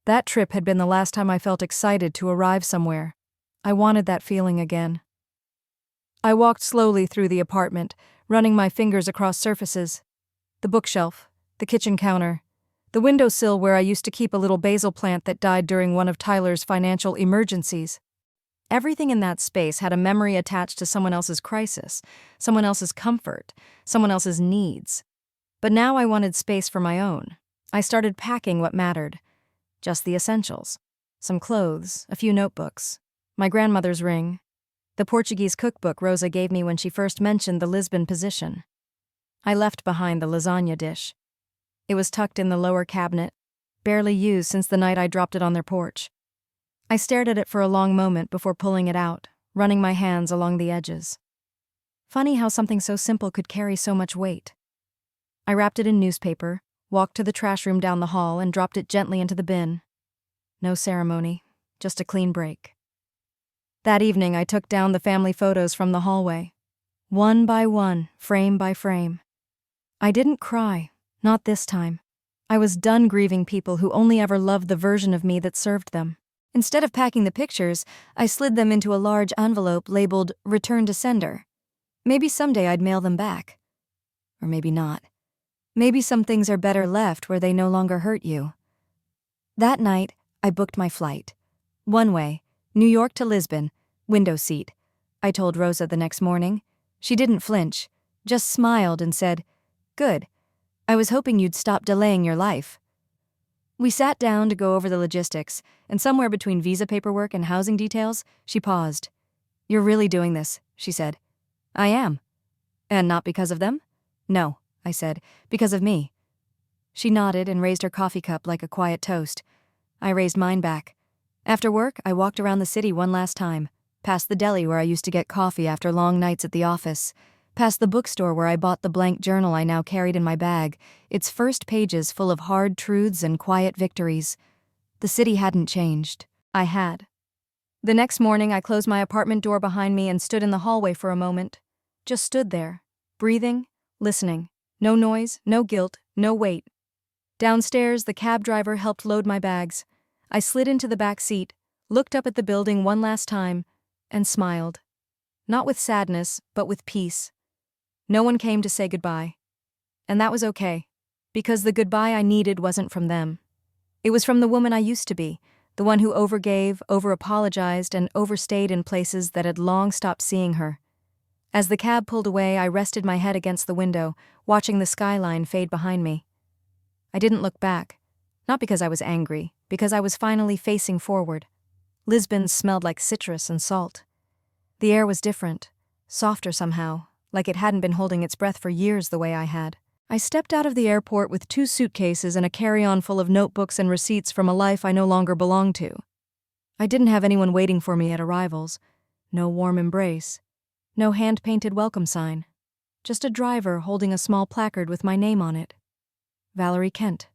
That trip had been the last time I felt excited to arrive somewhere. I wanted that feeling again. I walked slowly through the apartment, running my fingers across surfaces. The bookshelf, the kitchen counter, the windowsill where I used to keep a little basil plant that died during one of Tyler's financial emergencies. Everything in that space had a memory attached to someone else's crisis, someone else's comfort, someone else's needs. But now I wanted space for my own. I started packing what mattered. Just the essentials. Some clothes, a few notebooks, my grandmother's ring, the Portuguese cookbook Rosa gave me when she first mentioned the Lisbon position. I left behind the lasagna dish. It was tucked in the lower cabinet, barely used since the night I dropped it on their porch. I stared at it for a long moment before pulling it out, running my hands along the edges. Funny how something so simple could carry so much weight. I wrapped it in newspaper, walked to the trash room down the hall, and dropped it gently into the bin. No ceremony, just a clean break. That evening, I took down the family photos from the hallway, one by one, frame by frame. I didn't cry, not this time. I was done grieving people who only ever loved the version of me that served them. Instead of packing the pictures, I slid them into a large envelope labeled "Return to Sender." Maybe someday I'd mail them back. Or maybe not. Maybe some things are better left where they no longer hurt you. That night, I booked my flight. One way, New York to Lisbon, window seat. I told Rosa the next morning. She didn't flinch, just smiled and said, "Good. I was hoping you'd stop delaying your life." We sat down to go over the logistics, and somewhere between visa paperwork and housing details, she paused. "You're really doing this," she said. "I am." "And not because of them?" "No," I said, "because of me." She nodded and raised her coffee cup like a quiet toast. I raised mine back. After work, I walked around the city one last time, past the deli where I used to get coffee after long nights at the office, past the bookstore where I bought the blank journal I now carried in my bag, its first pages full of hard truths and quiet victories. The city hadn't changed. I had. The next morning, I closed my apartment door behind me and stood in the hallway for a moment. Just stood there, breathing, listening. No noise, no guilt, no weight. Downstairs, the cab driver helped load my bags. I slid into the back seat, looked up at the building one last time, and smiled. Not with sadness, but with peace. No one came to say goodbye. And that was okay, because the goodbye I needed wasn't from them. It was from the woman I used to be, the one who overgave, over-apologized, and overstayed in places that had long stopped seeing her. As the cab pulled away, I rested my head against the window, watching the skyline fade behind me. I didn't look back, not because I was angry, because I was finally facing forward. Lisbon smelled like citrus and salt. The air was different, softer somehow, like it hadn't been holding its breath for years the way I had. I stepped out of the airport with 2 suitcases and a carry-on full of notebooks and receipts from a life I no longer belonged to. I didn't have anyone waiting for me at arrivals, no warm embrace, no hand-painted welcome sign, just a driver holding a small placard with my name on it. Valerie Kent.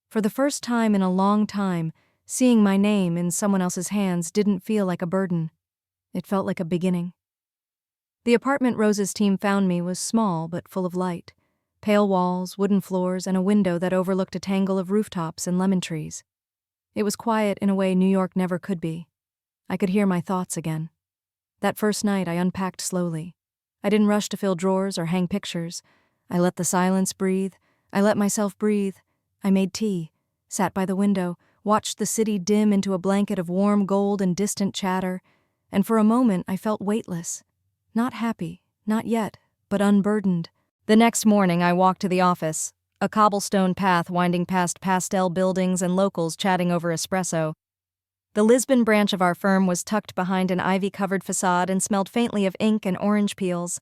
For the first time in a long time, seeing my name in someone else's hands didn't feel like a burden. It felt like a beginning. The apartment Rose's team found me was small but full of light. Pale walls, wooden floors, and a window that overlooked a tangle of rooftops and lemon trees. It was quiet in a way New York never could be. I could hear my thoughts again. That first night I unpacked slowly. I didn't rush to fill drawers or hang pictures. I let the silence breathe. I let myself breathe. I made tea, sat by the window, watched the city dim into a blanket of warm gold and distant chatter, and for a moment I felt weightless. Not happy, not yet, but unburdened. The next morning I walked to the office, a cobblestone path winding past pastel buildings and locals chatting over espresso. The Lisbon branch of our firm was tucked behind an ivy-covered facade and smelled faintly of ink and orange peels.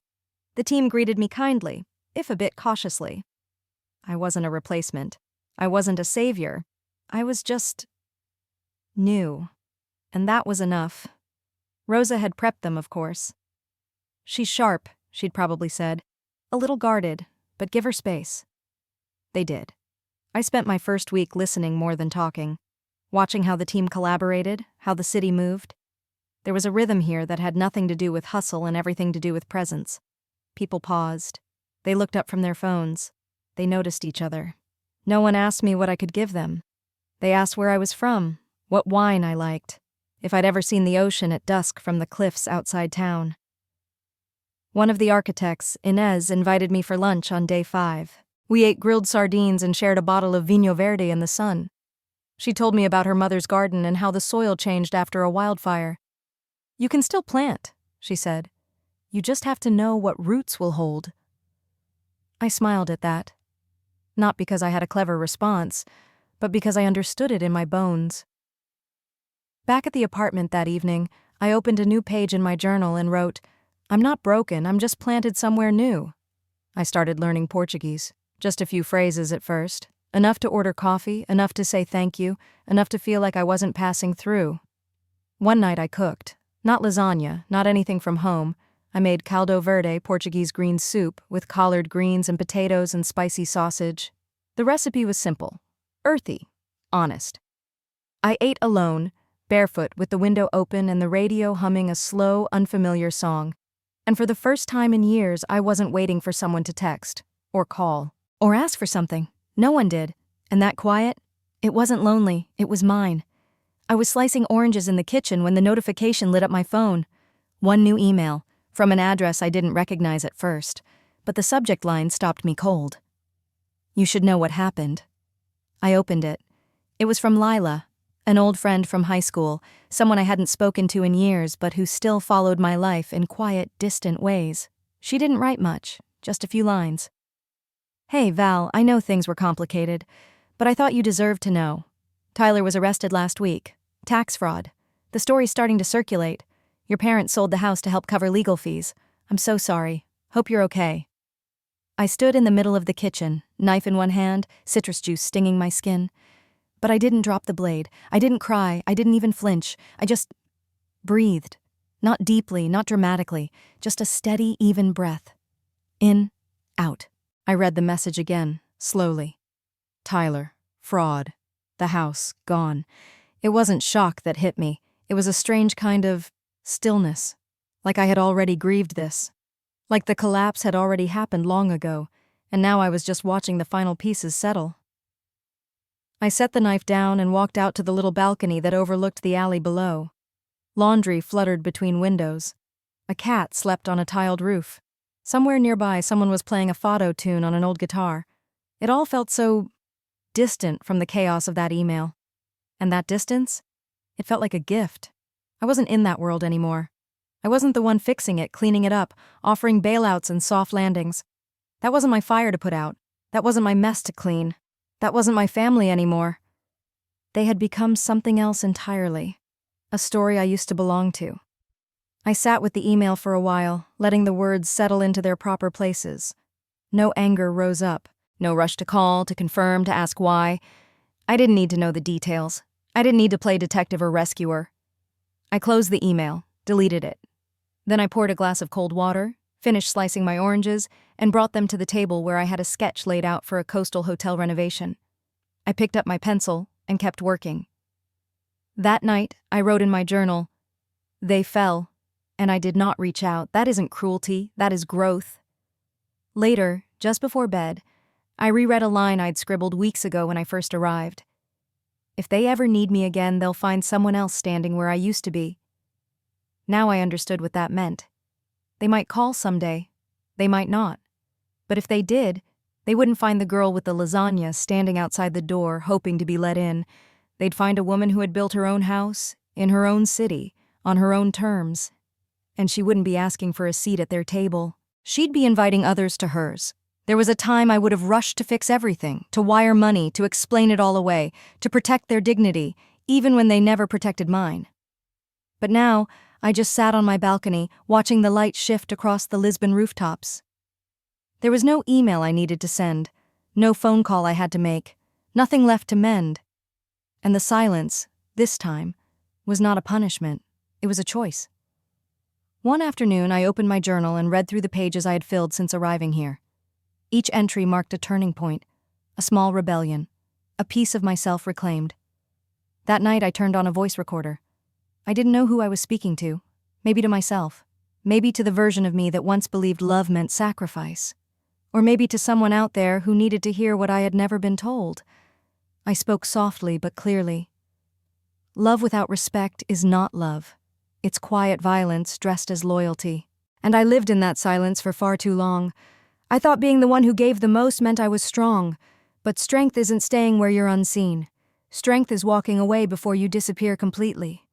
The team greeted me kindly, if a bit cautiously. I wasn't a replacement. I wasn't a savior. I was just new. And that was enough. Rosa had prepped them, of course. "She's sharp," she'd probably said. "A little guarded, but give her space." They did. I spent my first week listening more than talking, watching how the team collaborated, how the city moved. There was a rhythm here that had nothing to do with hustle and everything to do with presence. People paused. They looked up from their phones. They noticed each other. No one asked me what I could give them. They asked where I was from, what wine I liked, if I'd ever seen the ocean at dusk from the cliffs outside town. One of the architects, Inez, invited me for lunch on day 5. We ate grilled sardines and shared a bottle of Vinho Verde in the sun. She told me about her mother's garden and how the soil changed after a wildfire. "You can still plant," she said. "You just have to know what roots will hold." I smiled at that. Not because I had a clever response, but because I understood it in my bones. Back at the apartment that evening, I opened a new page in my journal and wrote, "I'm not broken, I'm just planted somewhere new." I started learning Portuguese. Just a few phrases at first. Enough to order coffee, enough to say thank you, enough to feel like I wasn't passing through. One night I cooked. Not lasagna, not anything from home. I made caldo verde, Portuguese green soup, with collard greens and potatoes and spicy sausage. The recipe was simple, earthy, honest. I ate alone, barefoot with the window open and the radio humming a slow, unfamiliar song. And for the first time in years, I wasn't waiting for someone to text, or call, or ask for something. No one did. And that quiet? It wasn't lonely, it was mine. I was slicing oranges in the kitchen when the notification lit up my phone. One new email, from an address I didn't recognize at first, but the subject line stopped me cold. "You should know what happened." I opened it. It was from Lila, an old friend from high school, someone I hadn't spoken to in years but who still followed my life in quiet, distant ways. She didn't write much, just a few lines. "Hey, Val, I know things were complicated, but I thought you deserved to know. Tyler was arrested last week. Tax fraud. The story's starting to circulate. Your parents sold the house to help cover legal fees. I'm so sorry. Hope you're okay." I stood in the middle of the kitchen, knife in one hand, citrus juice stinging my skin. But I didn't drop the blade. I didn't cry. I didn't even flinch. I just breathed. Not deeply, not dramatically, just a steady, even breath. In, out. I read the message again, slowly. Tyler, fraud, the house, gone. It wasn't shock that hit me. It was a strange kind of stillness, like I had already grieved this. Like the collapse had already happened long ago, and now I was just watching the final pieces settle. I set the knife down and walked out to the little balcony that overlooked the alley below. Laundry fluttered between windows. A cat slept on a tiled roof. Somewhere nearby, someone was playing a fado tune on an old guitar. It all felt so distant from the chaos of that email. And that distance? It felt like a gift. I wasn't in that world anymore. I wasn't the one fixing it, cleaning it up, offering bailouts and soft landings. That wasn't my fire to put out. That wasn't my mess to clean. That wasn't my family anymore. They had become something else entirely. A story I used to belong to. I sat with the email for a while, letting the words settle into their proper places. No anger rose up. No rush to call, to confirm, to ask why. I didn't need to know the details. I didn't need to play detective or rescuer. I closed the email, deleted it. Then I poured a glass of cold water, finished slicing my oranges, and brought them to the table where I had a sketch laid out for a coastal hotel renovation. I picked up my pencil and kept working. That night, I wrote in my journal, "They fell, and I did not reach out. That isn't cruelty, that is growth." Later, just before bed, I reread a line I'd scribbled weeks ago when I first arrived. "If they ever need me again, they'll find someone else standing where I used to be." Now I understood what that meant. They might call someday. They might not. But if they did, they wouldn't find the girl with the lasagna standing outside the door, hoping to be let in. They'd find a woman who had built her own house, in her own city, on her own terms. And she wouldn't be asking for a seat at their table. She'd be inviting others to hers. There was a time I would have rushed to fix everything, to wire money, to explain it all away, to protect their dignity, even when they never protected mine. But now, I just sat on my balcony, watching the light shift across the Lisbon rooftops. There was no email I needed to send, no phone call I had to make, nothing left to mend. And the silence, this time, was not a punishment, it was a choice. One afternoon, I opened my journal and read through the pages I had filled since arriving here. Each entry marked a turning point, a small rebellion, a piece of myself reclaimed. That night, I turned on a voice recorder. I didn't know who I was speaking to, maybe to myself, maybe to the version of me that once believed love meant sacrifice, or maybe to someone out there who needed to hear what I had never been told. I spoke softly but clearly. Love without respect is not love. It's quiet violence dressed as loyalty. And I lived in that silence for far too long. I thought being the one who gave the most meant I was strong, but strength isn't staying where you're unseen. Strength is walking away before you disappear completely.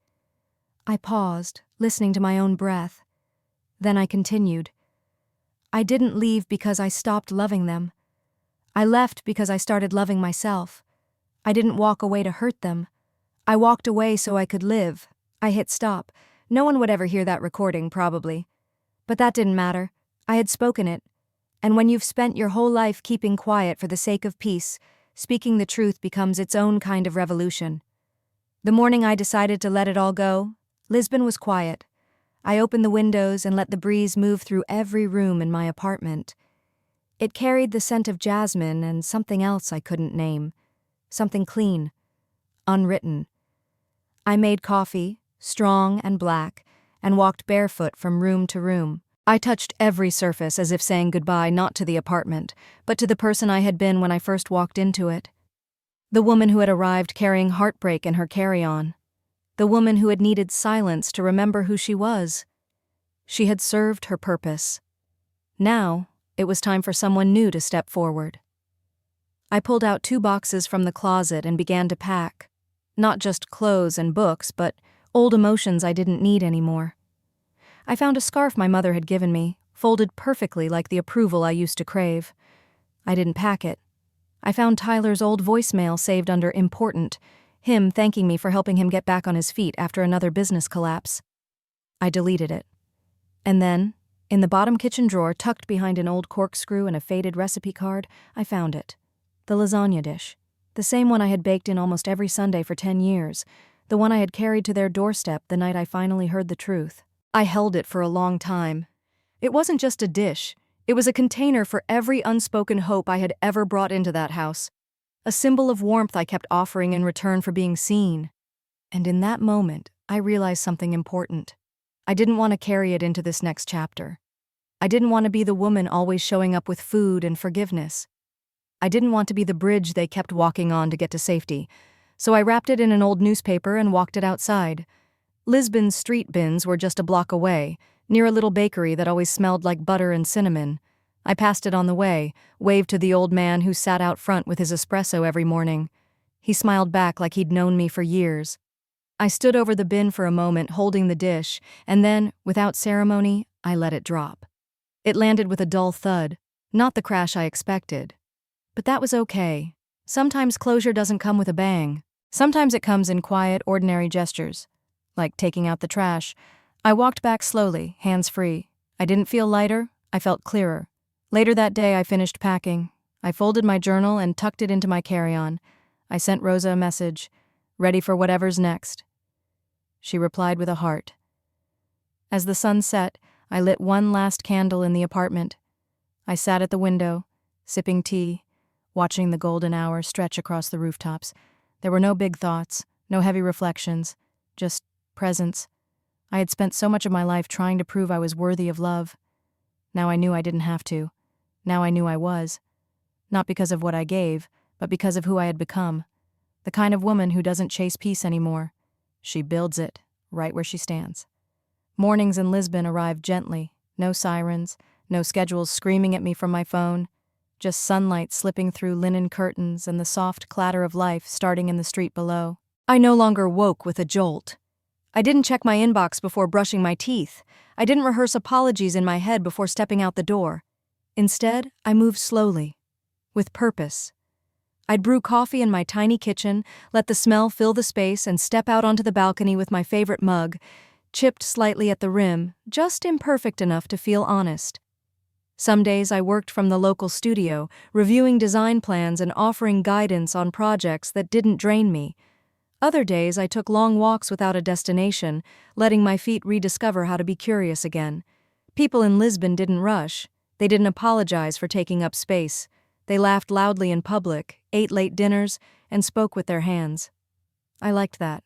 I paused, listening to my own breath. Then I continued. I didn't leave because I stopped loving them. I left because I started loving myself. I didn't walk away to hurt them. I walked away so I could live. I hit stop. No one would ever hear that recording, probably. But that didn't matter. I had spoken it. And when you've spent your whole life keeping quiet for the sake of peace, speaking the truth becomes its own kind of revolution. The morning I decided to let it all go, Lisbon was quiet. I opened the windows and let the breeze move through every room in my apartment. It carried the scent of jasmine and something else I couldn't name. Something clean, unwritten. I made coffee, strong and black, and walked barefoot from room to room. I touched every surface as if saying goodbye not to the apartment, but to the person I had been when I first walked into it. The woman who had arrived carrying heartbreak in her carry-on. The woman who had needed silence to remember who she was. She had served her purpose. Now, it was time for someone new to step forward. I pulled out 2 boxes from the closet and began to pack. Not just clothes and books, but old emotions I didn't need anymore. I found a scarf my mother had given me, folded perfectly like the approval I used to crave. I didn't pack it. I found Tyler's old voicemail saved under important, him thanking me for helping him get back on his feet after another business collapse. I deleted it. And then, in the bottom kitchen drawer tucked behind an old corkscrew and a faded recipe card, I found it. The lasagna dish. The same one I had baked in almost every Sunday for 10 years. The one I had carried to their doorstep the night I finally heard the truth. I held it for a long time. It wasn't just a dish. It was a container for every unspoken hope I had ever brought into that house. A symbol of warmth I kept offering in return for being seen. And in that moment, I realized something important. I didn't want to carry it into this next chapter. I didn't want to be the woman always showing up with food and forgiveness. I didn't want to be the bridge they kept walking on to get to safety, so I wrapped it in an old newspaper and walked it outside. Lisbon's street bins were just a block away, near a little bakery that always smelled like butter and cinnamon. I passed it on the way, waved to the old man who sat out front with his espresso every morning. He smiled back like he'd known me for years. I stood over the bin for a moment, holding the dish, and then, without ceremony, I let it drop. It landed with a dull thud, not the crash I expected. But that was okay. Sometimes closure doesn't come with a bang. Sometimes it comes in quiet, ordinary gestures. Like taking out the trash. I walked back slowly, hands free. I didn't feel lighter, I felt clearer. Later that day, I finished packing. I folded my journal and tucked it into my carry-on. I sent Rosa a message, ready for whatever's next. She replied with a heart. As the sun set, I lit one last candle in the apartment. I sat at the window, sipping tea, watching the golden hour stretch across the rooftops. There were no big thoughts, no heavy reflections, just presence. I had spent so much of my life trying to prove I was worthy of love. Now I knew I didn't have to. Now I knew I was. Not because of what I gave, but because of who I had become. The kind of woman who doesn't chase peace anymore. She builds it, right where she stands. Mornings in Lisbon arrived gently. No sirens, no schedules screaming at me from my phone. Just sunlight slipping through linen curtains and the soft clatter of life starting in the street below. I no longer woke with a jolt. I didn't check my inbox before brushing my teeth. I didn't rehearse apologies in my head before stepping out the door. Instead, I moved slowly, with purpose. I'd brew coffee in my tiny kitchen, let the smell fill the space, and step out onto the balcony with my favorite mug, chipped slightly at the rim, just imperfect enough to feel honest. Some days I worked from the local studio, reviewing design plans and offering guidance on projects that didn't drain me. Other days I took long walks without a destination, letting my feet rediscover how to be curious again. People in Lisbon didn't rush. They didn't apologize for taking up space. They laughed loudly in public, ate late dinners, and spoke with their hands. I liked that.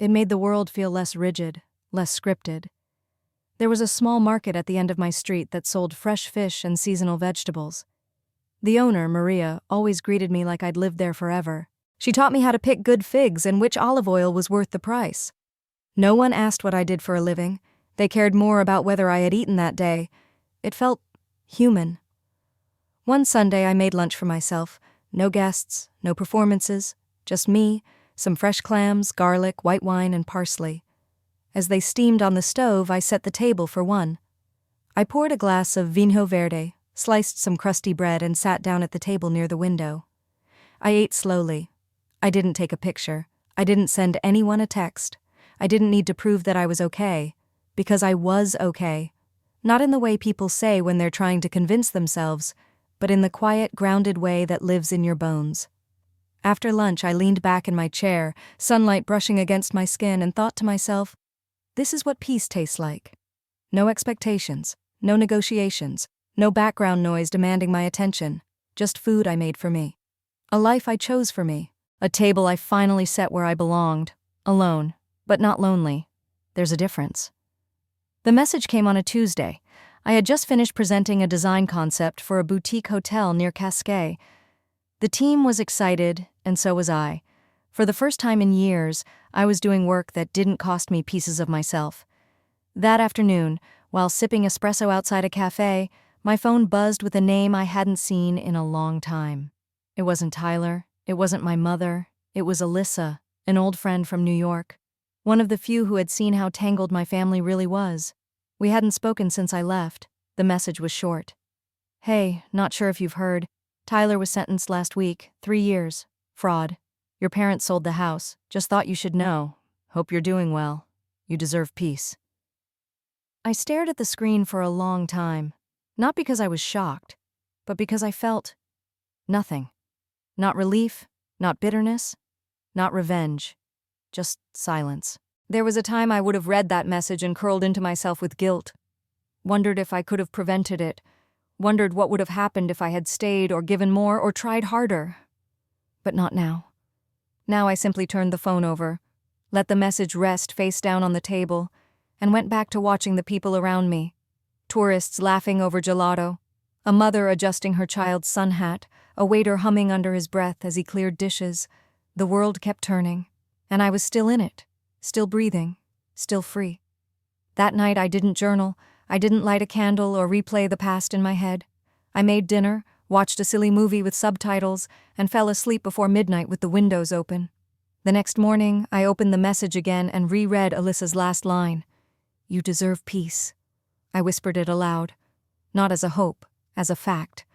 It made the world feel less rigid, less scripted. There was a small market at the end of my street that sold fresh fish and seasonal vegetables. The owner, Maria, always greeted me like I'd lived there forever. She taught me how to pick good figs and which olive oil was worth the price. No one asked what I did for a living. They cared more about whether I had eaten that day. It felt human. One Sunday I made lunch for myself. No guests, no performances, just me, some fresh clams, garlic, white wine, and parsley. As they steamed on the stove, I set the table for one. I poured a glass of vinho verde, sliced some crusty bread, and sat down at the table near the window. I ate slowly. I didn't take a picture. I didn't send anyone a text. I didn't need to prove that I was okay, because I was okay. Not in the way people say when they're trying to convince themselves, but in the quiet, grounded way that lives in your bones. After lunch, I leaned back in my chair, sunlight brushing against my skin, and thought to myself, this is what peace tastes like. No expectations, no negotiations, no background noise demanding my attention, just food I made for me. A life I chose for me. A table I finally set where I belonged, alone, but not lonely. There's a difference. The message came on a Tuesday. I had just finished presenting a design concept for a boutique hotel near Cascais. The team was excited, and so was I. For the first time in years, I was doing work that didn't cost me pieces of myself. That afternoon, while sipping espresso outside a cafe, my phone buzzed with a name I hadn't seen in a long time. It wasn't Tyler. It wasn't my mother. It was Alyssa, an old friend from New York. One of the few who had seen how tangled my family really was. We hadn't spoken since I left. The message was short. Hey, not sure if you've heard. Tyler was sentenced last week, 3 years. Fraud. Your parents sold the house. Just thought you should know. Hope you're doing well. You deserve peace. I stared at the screen for a long time. Not because I was shocked, but because I felt nothing. Not relief, not bitterness, not revenge. Just silence. There was a time I would have read that message and curled into myself with guilt. Wondered if I could have prevented it. Wondered what would have happened if I had stayed or given more or tried harder. But not now. Now I simply turned the phone over, let the message rest face down on the table, and went back to watching the people around me. Tourists laughing over gelato, a mother adjusting her child's sun hat, a waiter humming under his breath as he cleared dishes. The world kept turning, and I was still in it, still breathing, still free. That night I didn't journal, I didn't light a candle or replay the past in my head. I made dinner, watched a silly movie with subtitles, and fell asleep before midnight with the windows open. The next morning, I opened the message again and reread Alyssa's last line. You deserve peace. I whispered it aloud. Not as a hope, as a fact.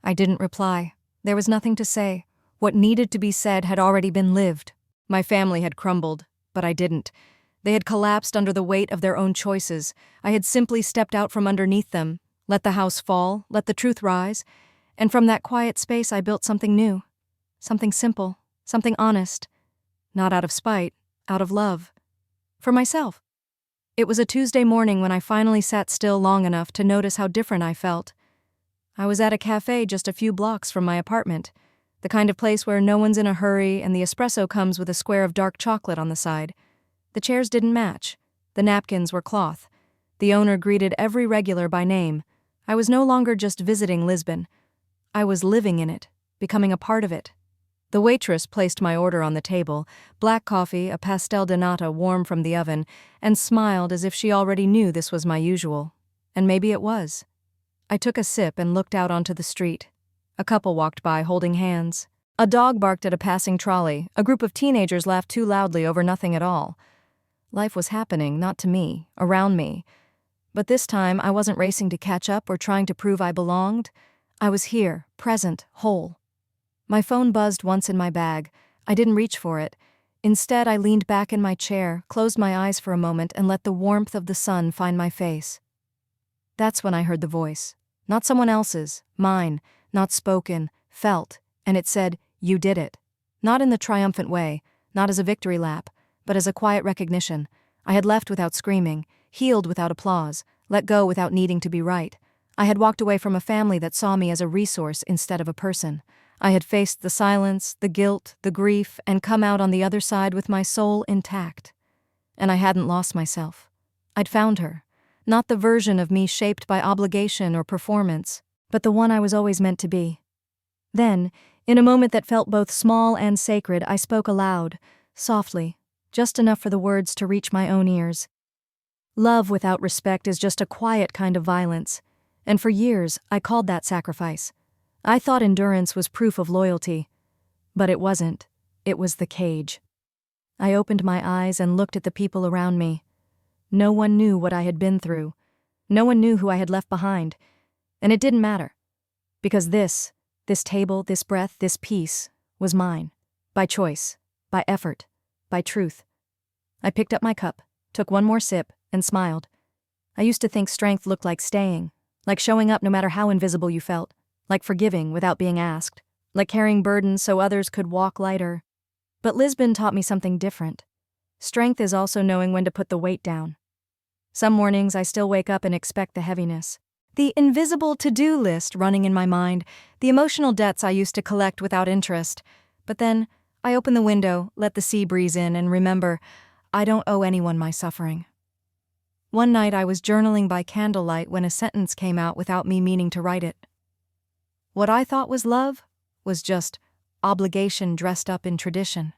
I didn't reply. There was nothing to say. What needed to be said had already been lived. My family had crumbled, but I didn't. They had collapsed under the weight of their own choices. I had simply stepped out from underneath them, let the house fall, let the truth rise, and from that quiet space I built something new. Something simple, something honest. Not out of spite, out of love. For myself. It was a Tuesday morning when I finally sat still long enough to notice how different I felt. I was at a cafe just a few blocks from my apartment, the kind of place where no one's in a hurry and the espresso comes with a square of dark chocolate on the side. The chairs didn't match. The napkins were cloth. The owner greeted every regular by name. I was no longer just visiting Lisbon. I was living in it, becoming a part of it. The waitress placed my order on the table, black coffee, a pastel de nata warm from the oven, and smiled as if she already knew this was my usual. And maybe it was. I took a sip and looked out onto the street. A couple walked by holding hands. A dog barked at a passing trolley. A group of teenagers laughed too loudly over nothing at all. Life was happening, not to me, around me. But this time I wasn't racing to catch up or trying to prove I belonged. I was here, present, whole. My phone buzzed once in my bag. I didn't reach for it. Instead, I leaned back in my chair, closed my eyes for a moment, and let the warmth of the sun find my face. That's when I heard the voice. Not someone else's, mine, not spoken, felt, and it said, "You did it." Not in the triumphant way, not as a victory lap, but as a quiet recognition. I had left without screaming, healed without applause, let go without needing to be right. I had walked away from a family that saw me as a resource instead of a person. I had faced the silence, the guilt, the grief, and come out on the other side with my soul intact. And I hadn't lost myself. I'd found her. Not the version of me shaped by obligation or performance, but the one I was always meant to be. Then, in a moment that felt both small and sacred, I spoke aloud, softly, just enough for the words to reach my own ears. Love without respect is just a quiet kind of violence, and for years I called that sacrifice. I thought endurance was proof of loyalty, but it wasn't. It was the cage. I opened my eyes and looked at the people around me. No one knew what I had been through. No one knew who I had left behind. And it didn't matter. Because this table, this breath, this peace was mine. By choice, by effort, by truth. I picked up my cup, took one more sip, and smiled. I used to think strength looked like staying, like showing up no matter how invisible you felt, like forgiving without being asked, like carrying burdens so others could walk lighter. But Lisbon taught me something different. Strength is also knowing when to put the weight down. Some mornings I still wake up and expect the heaviness. The invisible to-do list running in my mind, the emotional debts I used to collect without interest. But then, I open the window, let the sea breeze in, and remember, I don't owe anyone my suffering. One night I was journaling by candlelight when a sentence came out without me meaning to write it. What I thought was love was just obligation dressed up in tradition.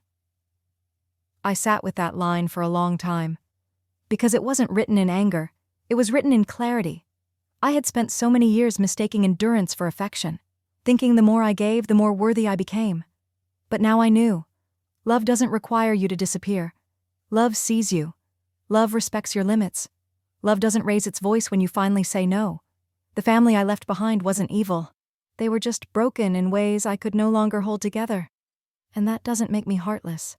I sat with that line for a long time. Because it wasn't written in anger, it was written in clarity. I had spent so many years mistaking endurance for affection, thinking the more I gave, the more worthy I became. But now I knew. Love doesn't require you to disappear. Love sees you. Love respects your limits. Love doesn't raise its voice when you finally say no. The family I left behind wasn't evil. They were just broken in ways I could no longer hold together. And that doesn't make me heartless.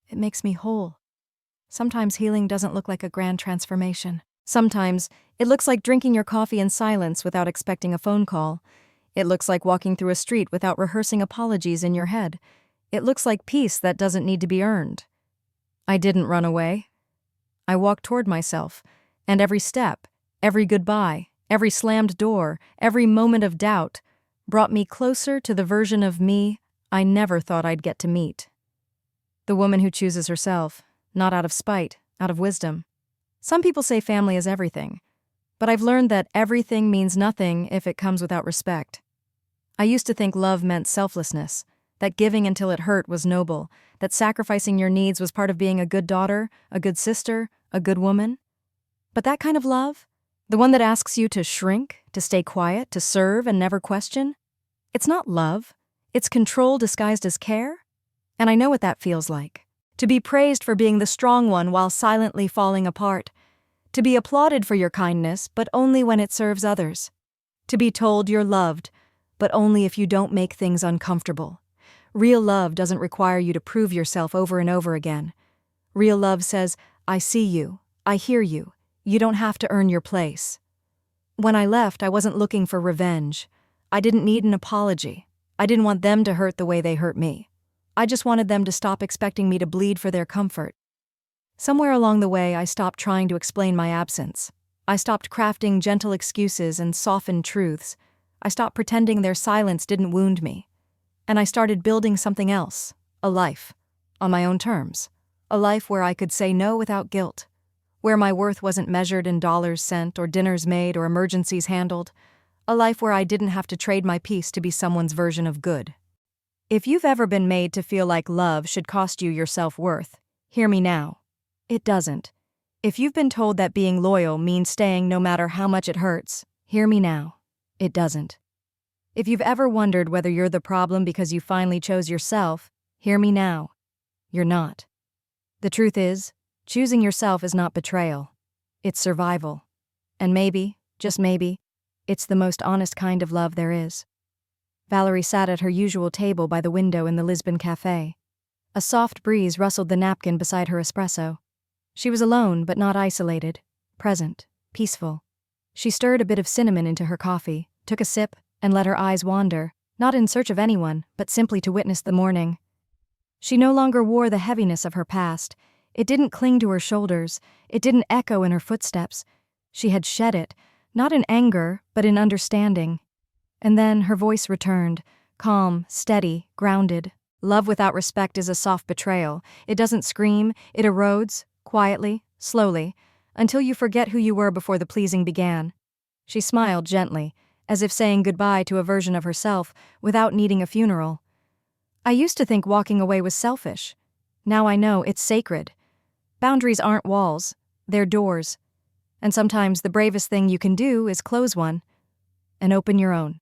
It makes me whole. Sometimes healing doesn't look like a grand transformation. Sometimes it looks like drinking your coffee in silence without expecting a phone call. It looks like walking through a street without rehearsing apologies in your head. It looks like peace that doesn't need to be earned. I didn't run away. I walked toward myself, and every step, every goodbye, every slammed door, every moment of doubt brought me closer to the version of me I never thought I'd get to meet. The woman who chooses herself, not out of spite, out of wisdom. Some people say family is everything, but I've learned that everything means nothing if it comes without respect. I used to think love meant selflessness, that giving until it hurt was noble, that sacrificing your needs was part of being a good daughter, a good sister, a good woman. But that kind of love, the one that asks you to shrink, to stay quiet, to serve and never question, it's not love. It's control disguised as care. And I know what that feels like. To be praised for being the strong one while silently falling apart. To be applauded for your kindness, but only when it serves others. To be told you're loved, but only if you don't make things uncomfortable. Real love doesn't require you to prove yourself over and over again. Real love says, I see you, I hear you, you don't have to earn your place. When I left, I wasn't looking for revenge. I didn't need an apology. I didn't want them to hurt the way they hurt me. I just wanted them to stop expecting me to bleed for their comfort. Somewhere along the way, I stopped trying to explain my absence. I stopped crafting gentle excuses and softened truths. I stopped pretending their silence didn't wound me. And I started building something else, a life, on my own terms. A life where I could say no without guilt. Where my worth wasn't measured in dollars sent or dinners made or emergencies handled. A life where I didn't have to trade my peace to be someone's version of good. If you've ever been made to feel like love should cost you your self-worth, hear me now. It doesn't. If you've been told that being loyal means staying no matter how much it hurts, hear me now. It doesn't. If you've ever wondered whether you're the problem because you finally chose yourself, hear me now. You're not. The truth is, choosing yourself is not betrayal. It's survival. And maybe, just maybe, it's the most honest kind of love there is. Valerie sat at her usual table by the window in the Lisbon cafe. A soft breeze rustled the napkin beside her espresso. She was alone, but not isolated. Present. Peaceful. She stirred a bit of cinnamon into her coffee, took a sip, and let her eyes wander, not in search of anyone, but simply to witness the morning. She no longer wore the heaviness of her past. It didn't cling to her shoulders. It didn't echo in her footsteps. She had shed it, not in anger, but in understanding. And then her voice returned, calm, steady, grounded. Love without respect is a soft betrayal. It doesn't scream, it erodes, quietly, slowly, until you forget who you were before the pleasing began. She smiled gently, as if saying goodbye to a version of herself without needing a funeral. I used to think walking away was selfish. Now I know it's sacred. Boundaries aren't walls, they're doors. And sometimes the bravest thing you can do is close one and open your own.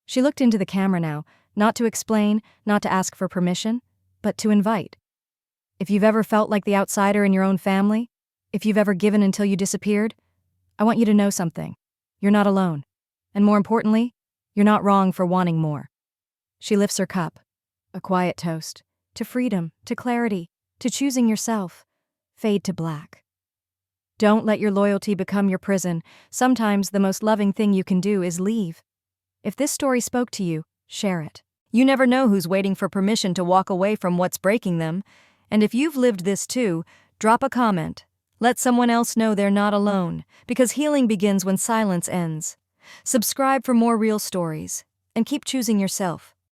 She looked into the camera now, not to explain, not to ask for permission, but to invite. If you've ever felt like the outsider in your own family, if you've ever given until you disappeared, I want you to know something. You're not alone. And more importantly, you're not wrong for wanting more. She lifts her cup, a quiet toast, to freedom, to clarity, to choosing yourself. Fade to black. Don't let your loyalty become your prison. Sometimes the most loving thing you can do is leave. If this story spoke to you, share it. You never know who's waiting for permission to walk away from what's breaking them. And if you've lived this too, drop a comment. Let someone else know they're not alone, because healing begins when silence ends. Subscribe for more real stories, and keep choosing yourself.